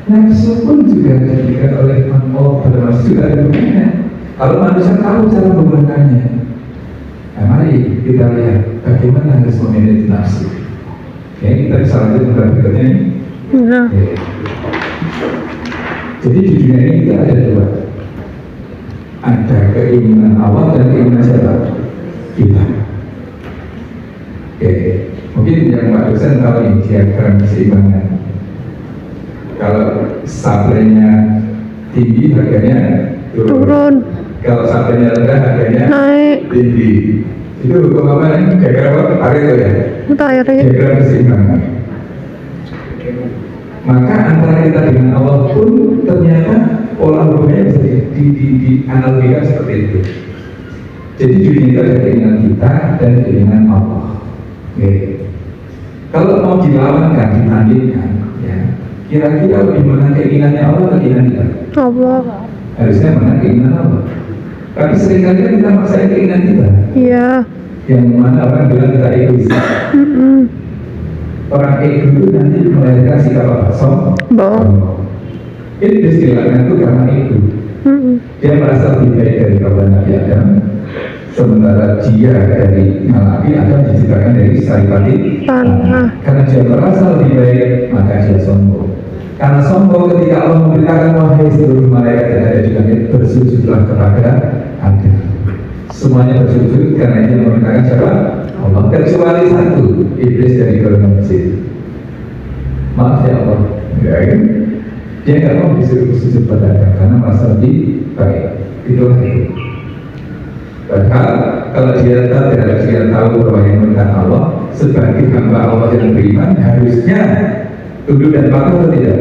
Nafsu pun juga diberikan oleh Allah pada manusia juga ada gunanya. Kalau manusia tahu cara menggunakannya, nah mari kita lihat bagaimana harus memanage nafsu. Ya, kita bisa lanjut pada berikutnya ini. Jadi di dunia ini kita ada dua. Ada keinginan awal dan keinginan siapa? Kita. Oke, mungkin yang Pak dosen tahu ini diagram keseimbangan. Kalau sabrenya tinggi, harganya turun. Kalau sabrenya rendah, harganya naik. Tinggi. Itu hukum apa ini? Diagram apa? Pareto ya? Diagram keseimbangan. Maka antara kita dengan Allah pun ternyata pola hubungannya bisa dianalogikan seperti itu. Jadi dunia itu ada keinginan kita dan keinginan Allah. Oke. Kalau mau dilawankan, ditandingkan, ya, kira-kira lebih menang keinginannya Allah atau keinginan kita? Allah. Harusnya menang keinginan Allah. Tapi seringkali kita maksain keinginan kita. Iya. Yang mana orang bilang kita egois. Orang ego itu nanti melahirkan sikap apa? Sombong. Ini istilahnya itu karena itu. Dia merasa lebih baik dari kawan Nabi Adam, sementara dia dari Nabi Adam diciptakan dari saripati tanah. Karena dia merasa lebih baik, maka dia sombong. Karena sombong ketika Allah memberitakan wahai seluruh malaikat yang ada di langit bersujudlah kepada Adam. Semuanya bersujud karena dia memberitakan siapa? Allah, kecuali satu, iblis dari golongan jin. Maaf ya Allah, ya kan? Dia nggak mau disuruh bersujud pada Adam karena merasa lebih baik. Itulah itu. Padahal kalau dia tahu bahwa yang merupakan Allah sebagai hamba Allah yang beriman harusnya tunduk dan patuh atau tidak?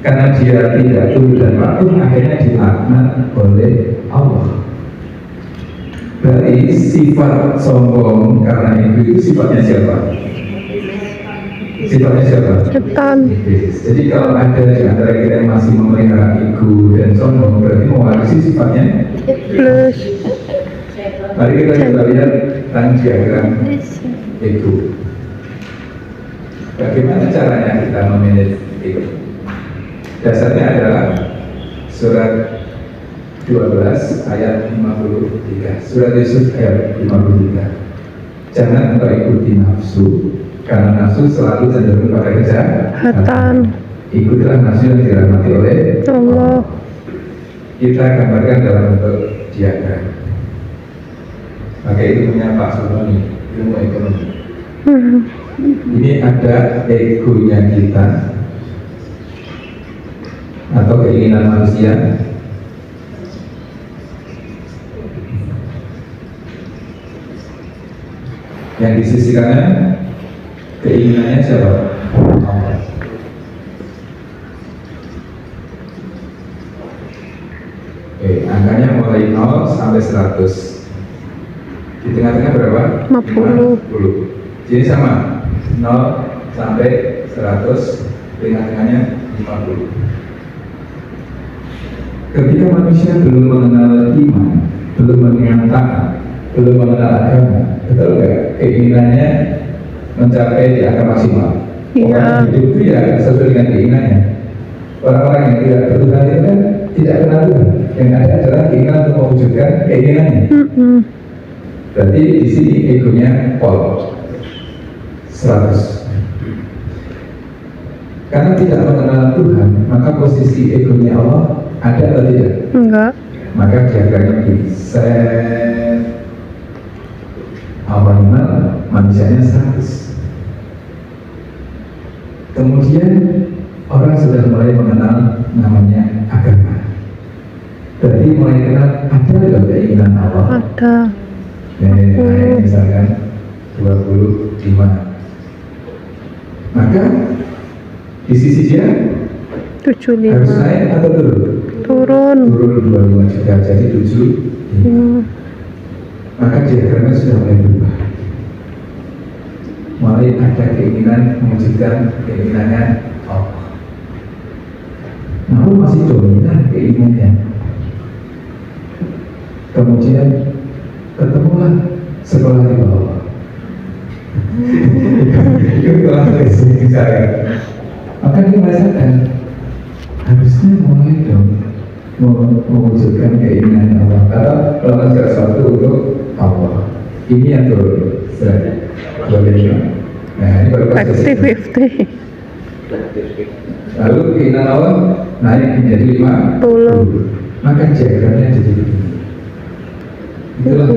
Karena dia tidak tunduk dan patuh akhirnya dilaknat oleh Allah. Berarti sifat sombong karena itu sifatnya siapa? Sifatnya siapa? Setan. Iblis. Jadi kalau ada di antara kita yang masih memelihara ego dan sombong, berarti mewarisi sifatnya Plus. Mari kita coba lihat tentang diagram ego. Bagaimana caranya kita memanage ego? Dasarnya adalah surat 12 ayat 53. Surat Yusuf ayat 53. Jangan engkau ikuti nafsu, karena nafsu selalu cenderung pada kejahatan. Ikutilah nafsu yang dirahmati oleh Allah. Kita gambarkan dalam bentuk diagram. Pakai ilmunya Pak Sulmani, ilmu ekonomi. Ini ada egonya kita atau keinginan manusia. Yang di sisi kanan keinginannya siapa? Allah. Oke, angkanya mulai 0 sampai 100. Di tengah-tengah berapa? 50. 50. Jadi sama 0 sampai 100, tengah-tengahnya 50. Ketika manusia belum mengenal iman, belum mengenal taat, belum mengenal agama, betul nggak? Keinginannya mencapai di angka maksimal. Iya. Orang hidup itu ya sesuai dengan keinginannya. Orang-orang yang tidak bertuhan itu kan tidak kenal Tuhan. Yang ada adalah keinginan untuk mewujudkan keinginannya. Berarti di sini egonya pol 100. Karena tidak mengenal Tuhan, maka posisi egonya Allah ada atau tidak? Enggak. Maka diagamnya bisa awalnya manusianya 100. Kemudian orang sudah mulai mengenal namanya agama. Berarti mulai kenal ada nggak keinginan Allah? Ada. Misalkan 25. Maka di sisi dia 75. harus naik atau turun? Turun. Turun 25 juta jadi 7. Maka diagramnya sudah mulai berubah. Mulai ada keinginan mewujudkan keinginannya Allah. Namun masih dominan keinginannya. Kemudian ketemulah sekolah di bawah. Itu kelas dari saya. Maka dia merasakan harusnya mulai dong mewujudkan keinginan Allah atau melakukan sesuatu untuk Allah. Ini yang turun. Nah, ini baru kelas 50-50. Lalu keinginan Allah naik menjadi 50. Maka diagramnya jadi begini. Itulah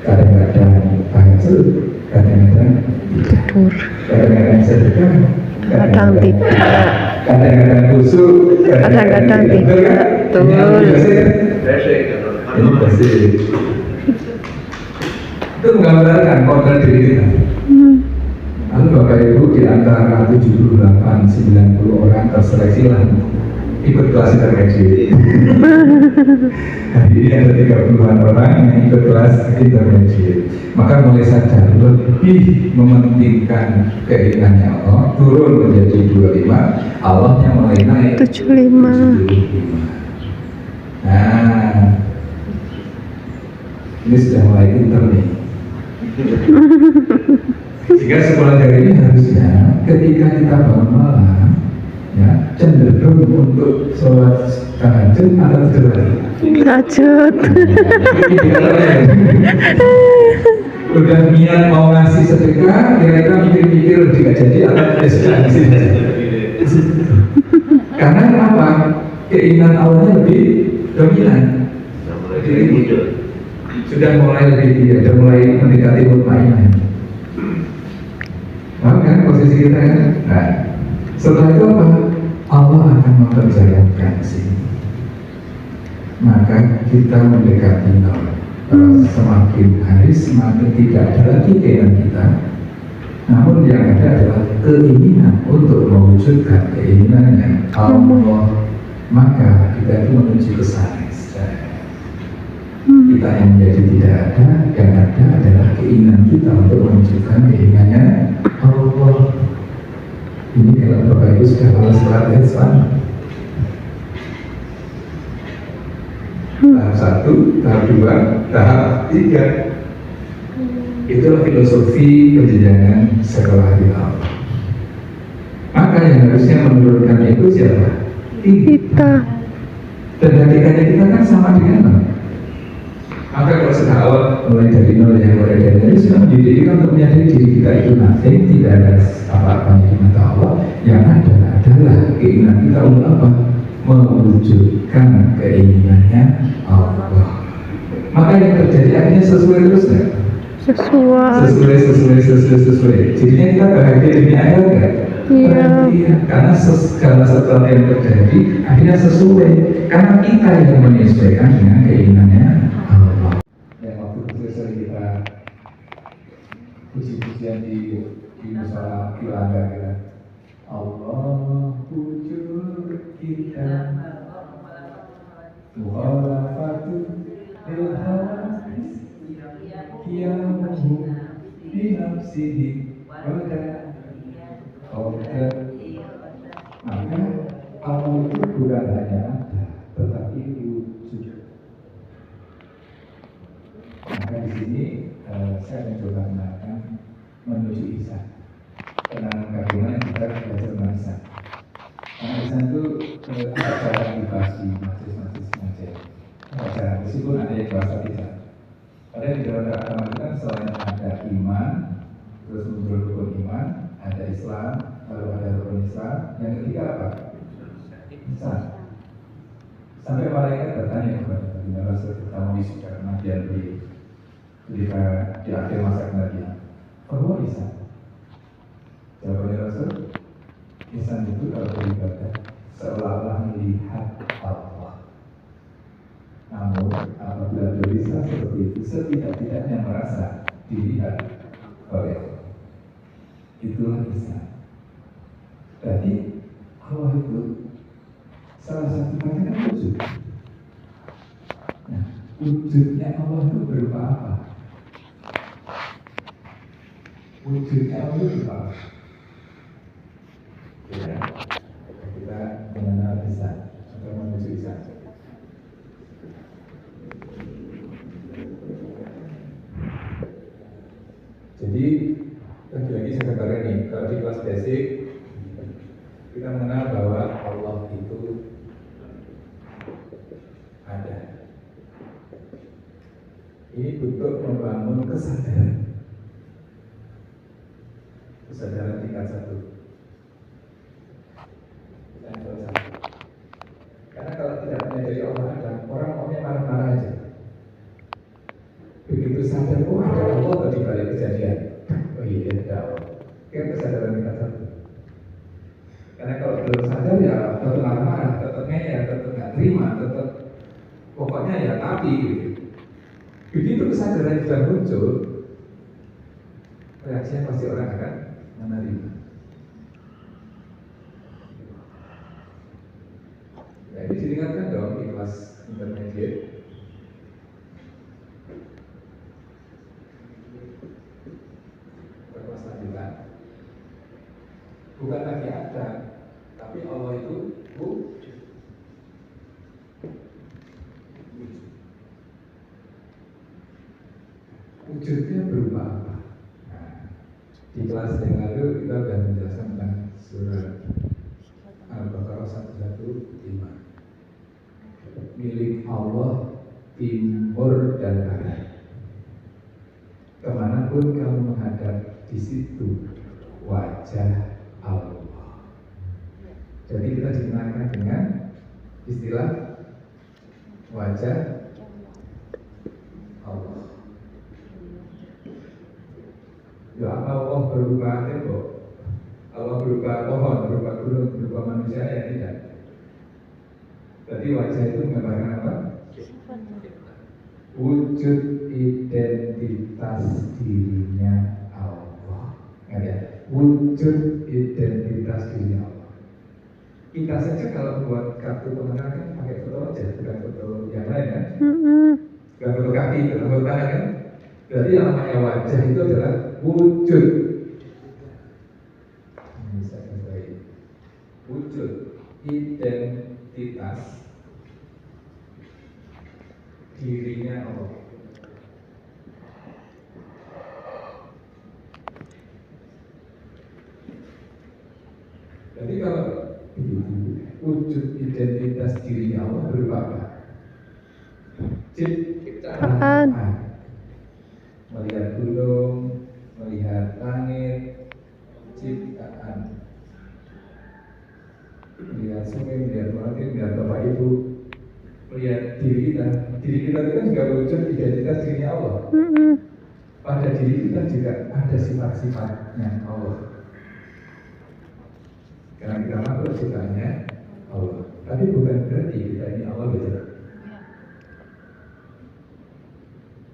kadang-kadang bangsa, kadang-kadang Tidur. kadang-kadang sedekah, Kadang tidak. kadang-kadang khusyuk, Kadang-kadang tidak. Betul. Ini pasti itu menggambarkan kodrat diri kita. Lalu Bapak Ibu di antara 78-90 orang terseleksi lah ikut kelas intermediate. Hari ini ada 30-an orang yang ikut kelas intermediate. Maka mulai sadar lebih mementingkan keinginannya Allah, turun menjadi 25, Allahnya mulai naik 75. Nah, ini sudah mulai pinter nih. Sehingga sekolah dari ini harusnya ketika kita bangun malam, ya cenderung untuk sholat tahajud atau tidur lagi. Lanjut. Udah niat mau ngasih sedekah, kira-kira mikir-mikir tidak jadi atau sudah di sini. Karena apa? Keinginan awalnya lebih dominan. Jadi sudah mulai lebih sudah mulai mendekati mutmainah. Paham kan posisi kita kan? Nah, setelah itu apa? Allah akan mempercayakan sini. Maka kita mendekati nol. Semakin hari semakin tidak ada lagi keinginan kita. Namun yang ada adalah keinginan untuk mewujudkan keinginannya Allah. Maka kita itu menuju ke sana. kita yang menjadi tidak ada, yang ada adalah keinginan kita untuk menunjukkan keinginannya Allah. Ini kalau Bapak Ibu sudah malas sholat Islam. Tahap 1, tahap 2, tahap 3. Itulah filosofi penjenjangan sekolah di Allah. Maka yang harusnya menurunkan itu siapa? Kita. Dan hakikatnya kita kan sama dengan Allah. Maka kalau sudah awal mulai dari nol yang mulai dari nol sudah mendidik untuk menyadari diri kita itu nothing, tidak ada apa-apanya di mata Allah. Yang ada adalah keinginan kita untuk apa? Mewujudkan keinginannya Allah. Maka yang terjadi akhirnya sesuai terus ya? Sesuai. Jadinya kita bahagia demi akhirat kan? Iya. Karena segala sesuatu yang terjadi akhirnya sesuai. Karena kita yang menyesuaikan dengan keinginannya Allah. Yang waktu itu sering kita puji-pujian di musola Kilangga kita. Allah wujud kita, muhalafatu lil hawadis, qiyamuhu bi nafsihi wada qadar. Maka Allah itu bukan hanya ada, tetapi wujud. Maka di sini saya mencoba mengenalkan menuju ihsan. Kenalan bagaimana kita belajar ihsan. Karena ihsan itu cara dibahas di majelis-majelis ngajar. Wajar, meskipun ada yang bahasa ihsan. Padahal di dalam agama kita selain ada iman, terus muncul rukun iman, ada Islam, lalu ada rukun Islam. Yang ketiga apa? Ihsan. Sampai malaikat bertanya kepada Nabi Rasul pertama di sudah kematian beliau ketika di akhir masa kenabian, bahwa ihsan. Jawabannya Rasul, ihsan itu kalau beribadah seolah-olah melihat Allah. Namun apabila berislam seperti itu, setidak-tidaknya merasa dilihat oleh Allah. Itulah ihsan. Berarti Allah itu salah satu makna wujud. Nah, wujudnya Allah itu berupa apa? Wujudnya Allah itu berupa apa? Ya, kita mengenal ihsan atau menuju ihsan. Jadi lagi-lagi saya katakan ini, kalau di kelas basic kita mengenal bahwa Allah itu ada. Ini bentuk membangun kesadaran tingkat 1. Karena kalau tidak menyadari Allah ada, orang maunya marah-marah aja. Begitu sadar, oh ada Allah di balik kejadian. Oh iya, ada Allah. Kan kesadaran tingkat 1. Karena kalau belum sadar ya tetap marah-marah, tetap ngeyel, tetap nggak terima, tetap pokoknya ya tapi gitu. Begitu kesadaran sudah muncul, reaksinya pasti orang akan menerima. Jadi diingatkan dong di kelas intermediate. Kelas lanjutan. Bukan lagi ada, tapi Allah itu wujud. Wujudnya berupa apa? Nah, di kelas yang lalu kita sudah menjelaskan tentang surah Al-Baqarah 115. Milik Allah timur dan barat. Kemanapun kamu menghadap, di situ wajah Allah. Jadi kita dikenalkan dengan istilah wajah Allah. Ya Allah berupa tembok, Allah berupa pohon, berupa gunung, berupa manusia ya tidak. Jadi wajah itu menggambarkan apa? Wujud identitas dirinya Allah. Ya, wujud identitas dirinya Allah. Kita saja kalau buat kartu pengenal kan pakai foto aja, bukan foto yang lain kan? Telapak kaki, telapak tangan kan. Berarti yang namanya wajah itu adalah wujud. Ini saya katakan wujud identitas dirinya Allah. Jadi kalau wujud identitas dirinya Allah berupa apa? Ciptaan. Melihat gunung, melihat langit, ciptaan. Melihat sungai, melihat langit, melihat Bapak Ibu, melihat diri kita. Diri kita itu kan juga wujud identitas dirinya Allah. Pada diri kita juga ada sifat-sifatnya Allah. Karena kita makhluk ciptaannya Allah. Tapi bukan berarti kita ini Allah betul.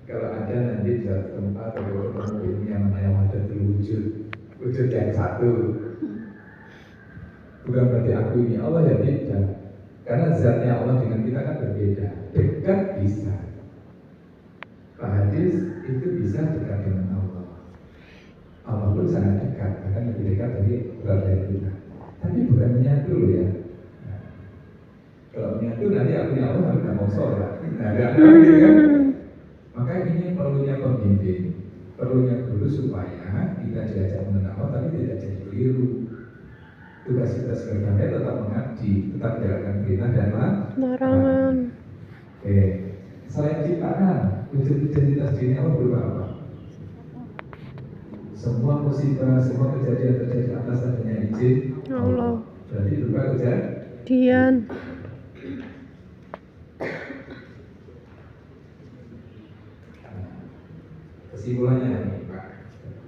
Kalau ada nanti di tempat atau ketemu ini yang namanya wahdatul wujud, wujud yang satu. Bukan berarti aku ini Allah, ya tidak. Karena zatnya Allah dengan kita kan berbeda. Dekat bisa. Pak Hadis itu bisa dekat dengan Allah. Allah pun sangat dekat, bahkan lebih dekat dari berat dari kita. Tapi bukan menyatu loh ya. Nah, kalau menyatu nanti aku ini Allah harus mau sholat. Nah, ada gitu kan? Maka ini perlunya pembimbing, perlunya guru supaya kita diajak mengenal Allah tapi tidak jadi keliru. Tugas kita sebagai hamba tetap mengabdi, tetap menjalankan perintah dan larangan. Oke. Selain ciptaan, wujud identitas diri Allah berupa apa? Semua musibah, semua kejadian terjadi atas adanya izin Allah. Berarti berupa kejadian. Kesimpulannya nih Pak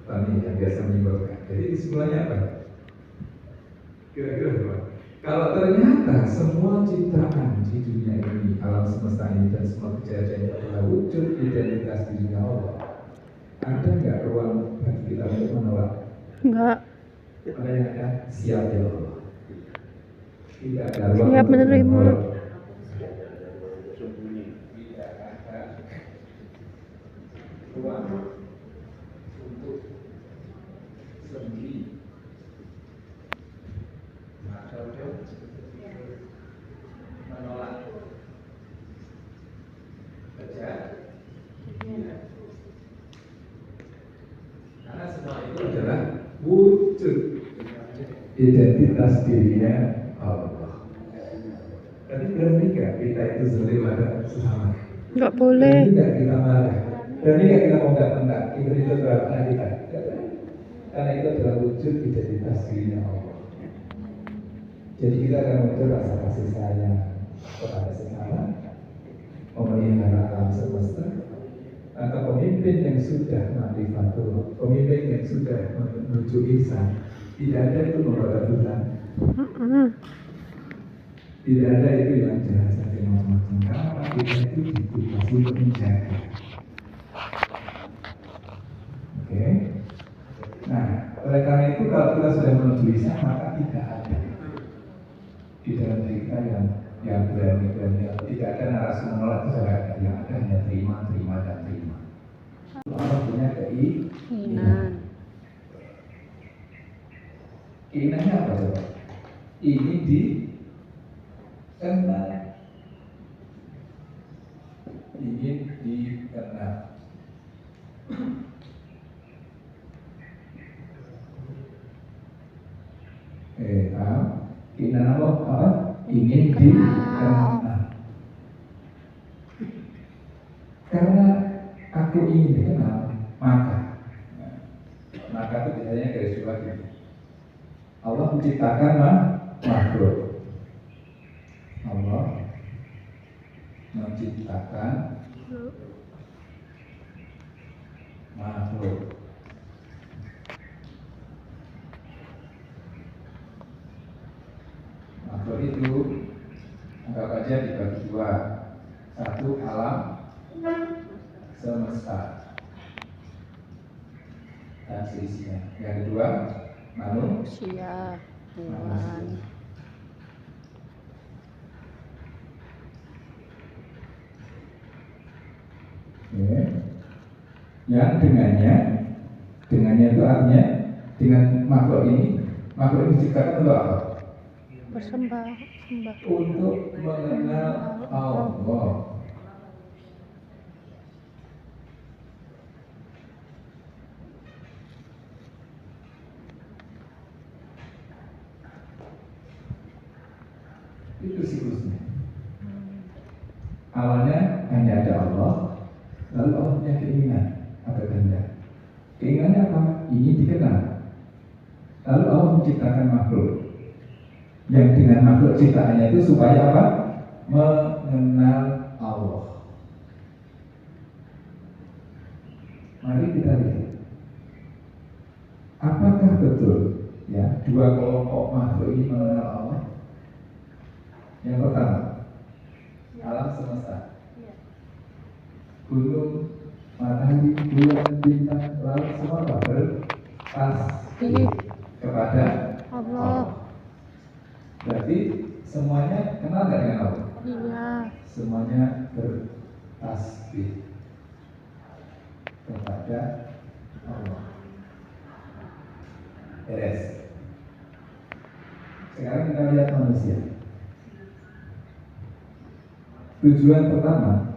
Tani yang biasa menyimpulkan. Jadi kesimpulannya apa? Kira-kira apa? Kalau ternyata semua ciptaan di dunia ini, alam semesta ini dan semua kejadian itu adalah wujud identitas dirinya Allah, ada nggak ruang bagi kita untuk menolak? Enggak. Ada yang ada siap ya Allah. Tidak ada ruang Siap untuk menerima. menolak. Ruang untuk sendiri atau menolak kejadian. Karena semua itu adalah wujud identitas dirinya Allah. Tapi berani nggak kita itu zalim pada sesama? Enggak boleh. Berani nggak kita marah? Berani nggak kita menggak-menggak? Itu terhadap anak kita? Karena itu adalah wujud identitas dirinya Allah. Jadi kita akan muncul rasa kasih sayang kepada sesama, memelihara alam semesta, atau pemimpin yang sudah ma'rifatullah, pemimpin yang sudah menuju ihsan. Tidak ada itu membawa Tuhan. Tidak ada itu yang jahat sampai macam-macam. Karena kita itu ditugas untuk menjaga. Oke. Nah, oleh karena itu kalau kita sudah menuju ihsan, maka tidak ada di dalam diri kita yang berani, tidak ada narasi menolak, itu tidak ada. Yang ada hanya terima, dan terima. Allah punya keinginan. Keinginannya apa coba? Ingin dikenal. Ingin dikenal. Keinginan Allah apa? Ingin dikenal. Karena aku ingin dikenal, maka itu biasanya garis dua gitu. Allah menciptakan makhluk. Allah menciptakan makhluk. Makhluk itu anggap aja dibagi dua. Satu alam semesta dan seisinya. Yang kedua manusia. yang dengannya itu artinya dengan makhluk ini diciptakan untuk apa? Bersembah, sembah. Untuk mengenal Allah. Itu siklusnya. Awalnya hanya ada Allah, lalu Allah punya keinginan atau kehendak. Keinginannya apa? Ingin dikenal. Lalu Allah menciptakan makhluk. Yang dengan makhluk ciptaannya itu supaya apa? Mengenal Allah. Mari kita lihat. Apakah betul ya dua kelompok makhluk ini mengenal Allah? Yang pertama, alam semesta. Gunung, matahari, bulan, bintang, laut semua bertasbih kepada Allah. Berarti semuanya kenal nggak dengan Allah? Iya. Semuanya bertasbih kepada Allah. Beres. Sekarang kita lihat manusia. Tujuan pertama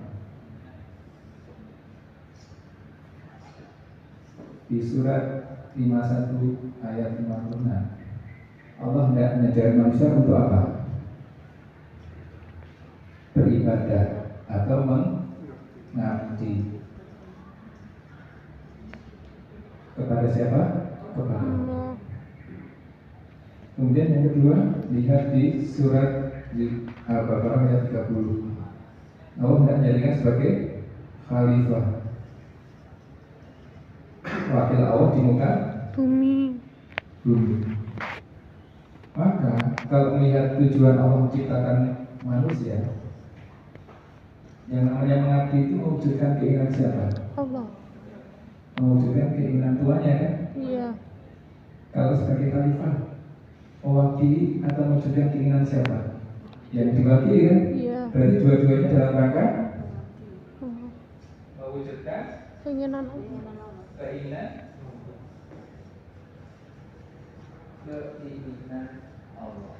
di surat 51 ayat 56, Allah tidak mengajarkan manusia untuk apa? Beribadah atau mengabdi kepada siapa? Kepada Allah. Kemudian yang kedua, lihat di surat Al-Baqarah ayat 30. Allah tidak menjadikan sebagai khalifah, wakil Allah di muka Bumi. Maka kalau melihat tujuan Allah menciptakan manusia, yang namanya mengabdi itu mewujudkan keinginan siapa? Allah. Mewujudkan keinginan tuannya kan? Iya. Kalau sebagai khalifah, mewakili atau mewujudkan keinginan siapa? Yang diwakili kan? Iya. Berarti dua-duanya dalam rangka mewujudkan Keinginan Allah. keinginan Allah.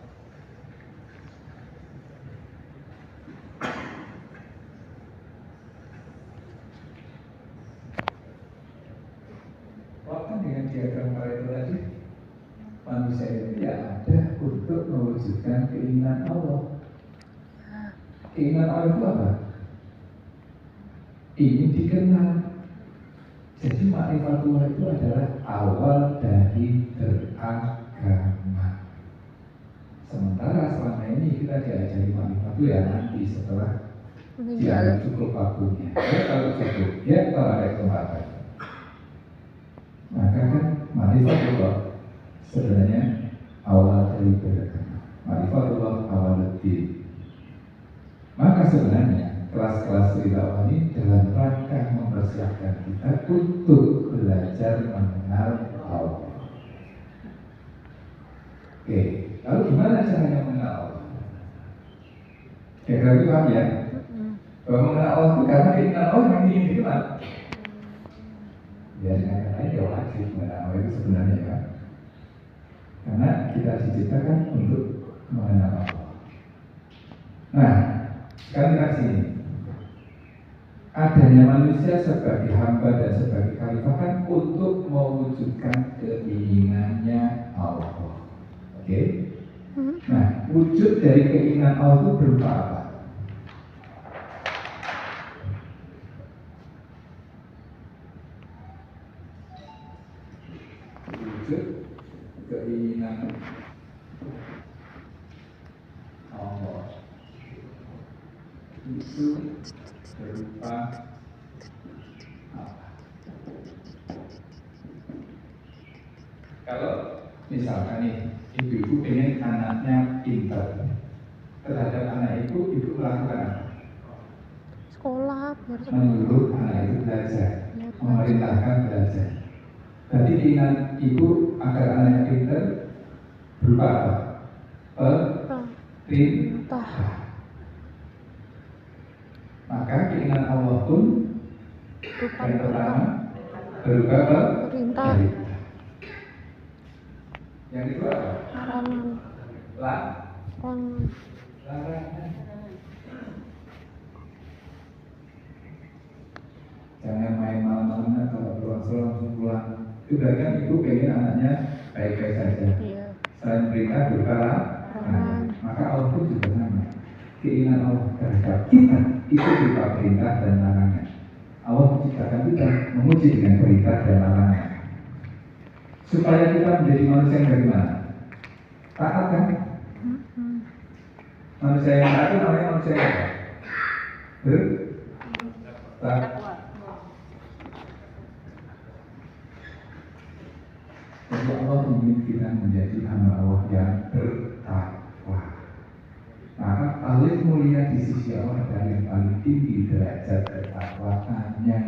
Waktu dengan diagram Pareto tadi, manusia itu ya ada untuk mewujudkan keinginan Allah. Keinginan Allah itu apa? Ingin dikenal. Jadi ma'rifatullah itu adalah awal dari beragama. Sementara selama ini kita diajari ma'rifat itu ya nanti setelah dia cukup waktunya. Ya kalau cukup, ya kalau ada kesempatan. Maka kan ma'rifatullah sebenarnya awal dari beragama. Ma'rifatullah awal dari. Maka sebenarnya kelas-kelas Ridha ini dalam rangka mempersiapkan kita untuk belajar mengenal Allah. Oke, lalu gimana caranya mengenal Allah? Kira-kira paham ya? Bahwa mengenal Allah itu karena keinginan Allah yang ingin dikenal. Ya dengan kata ya wajib mengenal Allah itu sebenarnya kan. Karena kita diciptakan untuk mengenal Allah. Nah, sekarang kita sini. Adanya manusia sebagai hamba dan sebagai khalifah kan untuk mewujudkan keinginannya Allah. Oke? Nah, wujud dari keinginan Allah itu berupa apa? Wujud keinginan Allah itu berupa apa? Kalau misalkan nih ibu-ibu pengen anaknya pintar, terhadap anak ibu melakukan apa? Sekolah. Menyuruh anak itu belajar, memerintahkan belajar. Berarti keinginan ibu agar anaknya pintar berupa apa? Perintah. Maka keinginan Allah pun yang pertama berupa apa? Perintah. Yang kedua apa? Larangan. Larangan. Jangan main malam-malam kalau pulang langsung pulang. Itu berarti kan ibu pengen anaknya baik-baik saja. Iya. Selain perintah berupa larangan. Maka Allah pun juga sama. Keinginan Allah terhadap kita itu berupa perintah dan larangan. Allah menciptakan kita memuji dengan perintah dan larangan. Supaya kita menjadi manusia yang bagaimana? Taat kan? Manusia yang taat itu namanya manusia yang apa? Taat. Jadi Allah ingin kita menjadi hamba Allah yang bertakwa. Maka paling mulia di sisi Allah adalah yang paling tinggi derajat ketakwaannya.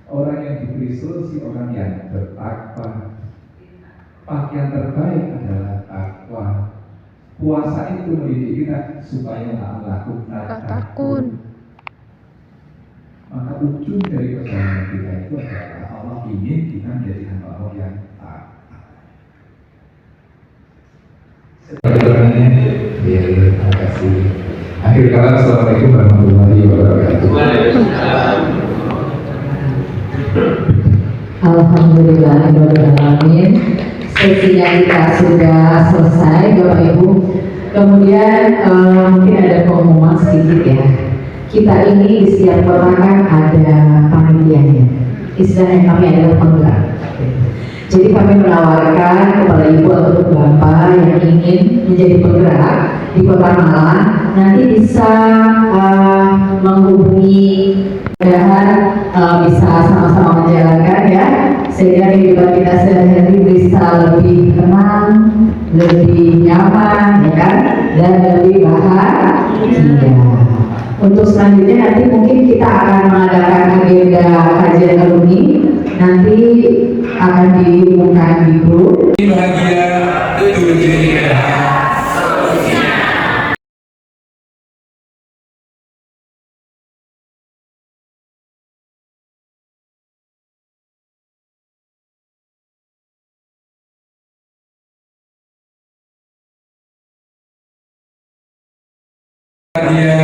Orang yang diberi solusi orang yang bertakwa. Pakaian terbaik adalah takwa. Puasa itu mendidik kita supaya tak takut. Maka ujung dari perjalanan kita itu adalah Allah ingin kita menjadi hamba Allah yang taat. Ya, terima kasih. Akhir kata, assalamualaikum warahmatullahi wabarakatuh. Alhamdulillahirrahmanirrahim. Sesinya kita sudah selesai, Bapak Ibu. Kemudian mungkin ada pengumuman sedikit ya. Kita ini di setiap kota kan ada panitianya. Istilahnya kami adalah penggerak. Jadi kami menawarkan kepada ibu atau bapak yang ingin menjadi penggerak di Kota Malang, nanti bisa menghubungi, bisa sama-sama menjalankan ya, sehingga kehidupan kita sehari-hari bisa lebih tenang, lebih nyaman, ya kan, dan lebih bahagia. Untuk selanjutnya nanti mungkin kita akan mengadakan agenda kajian alumni, nanti akan diumumkan di grup. Bahagia tujuh bahagia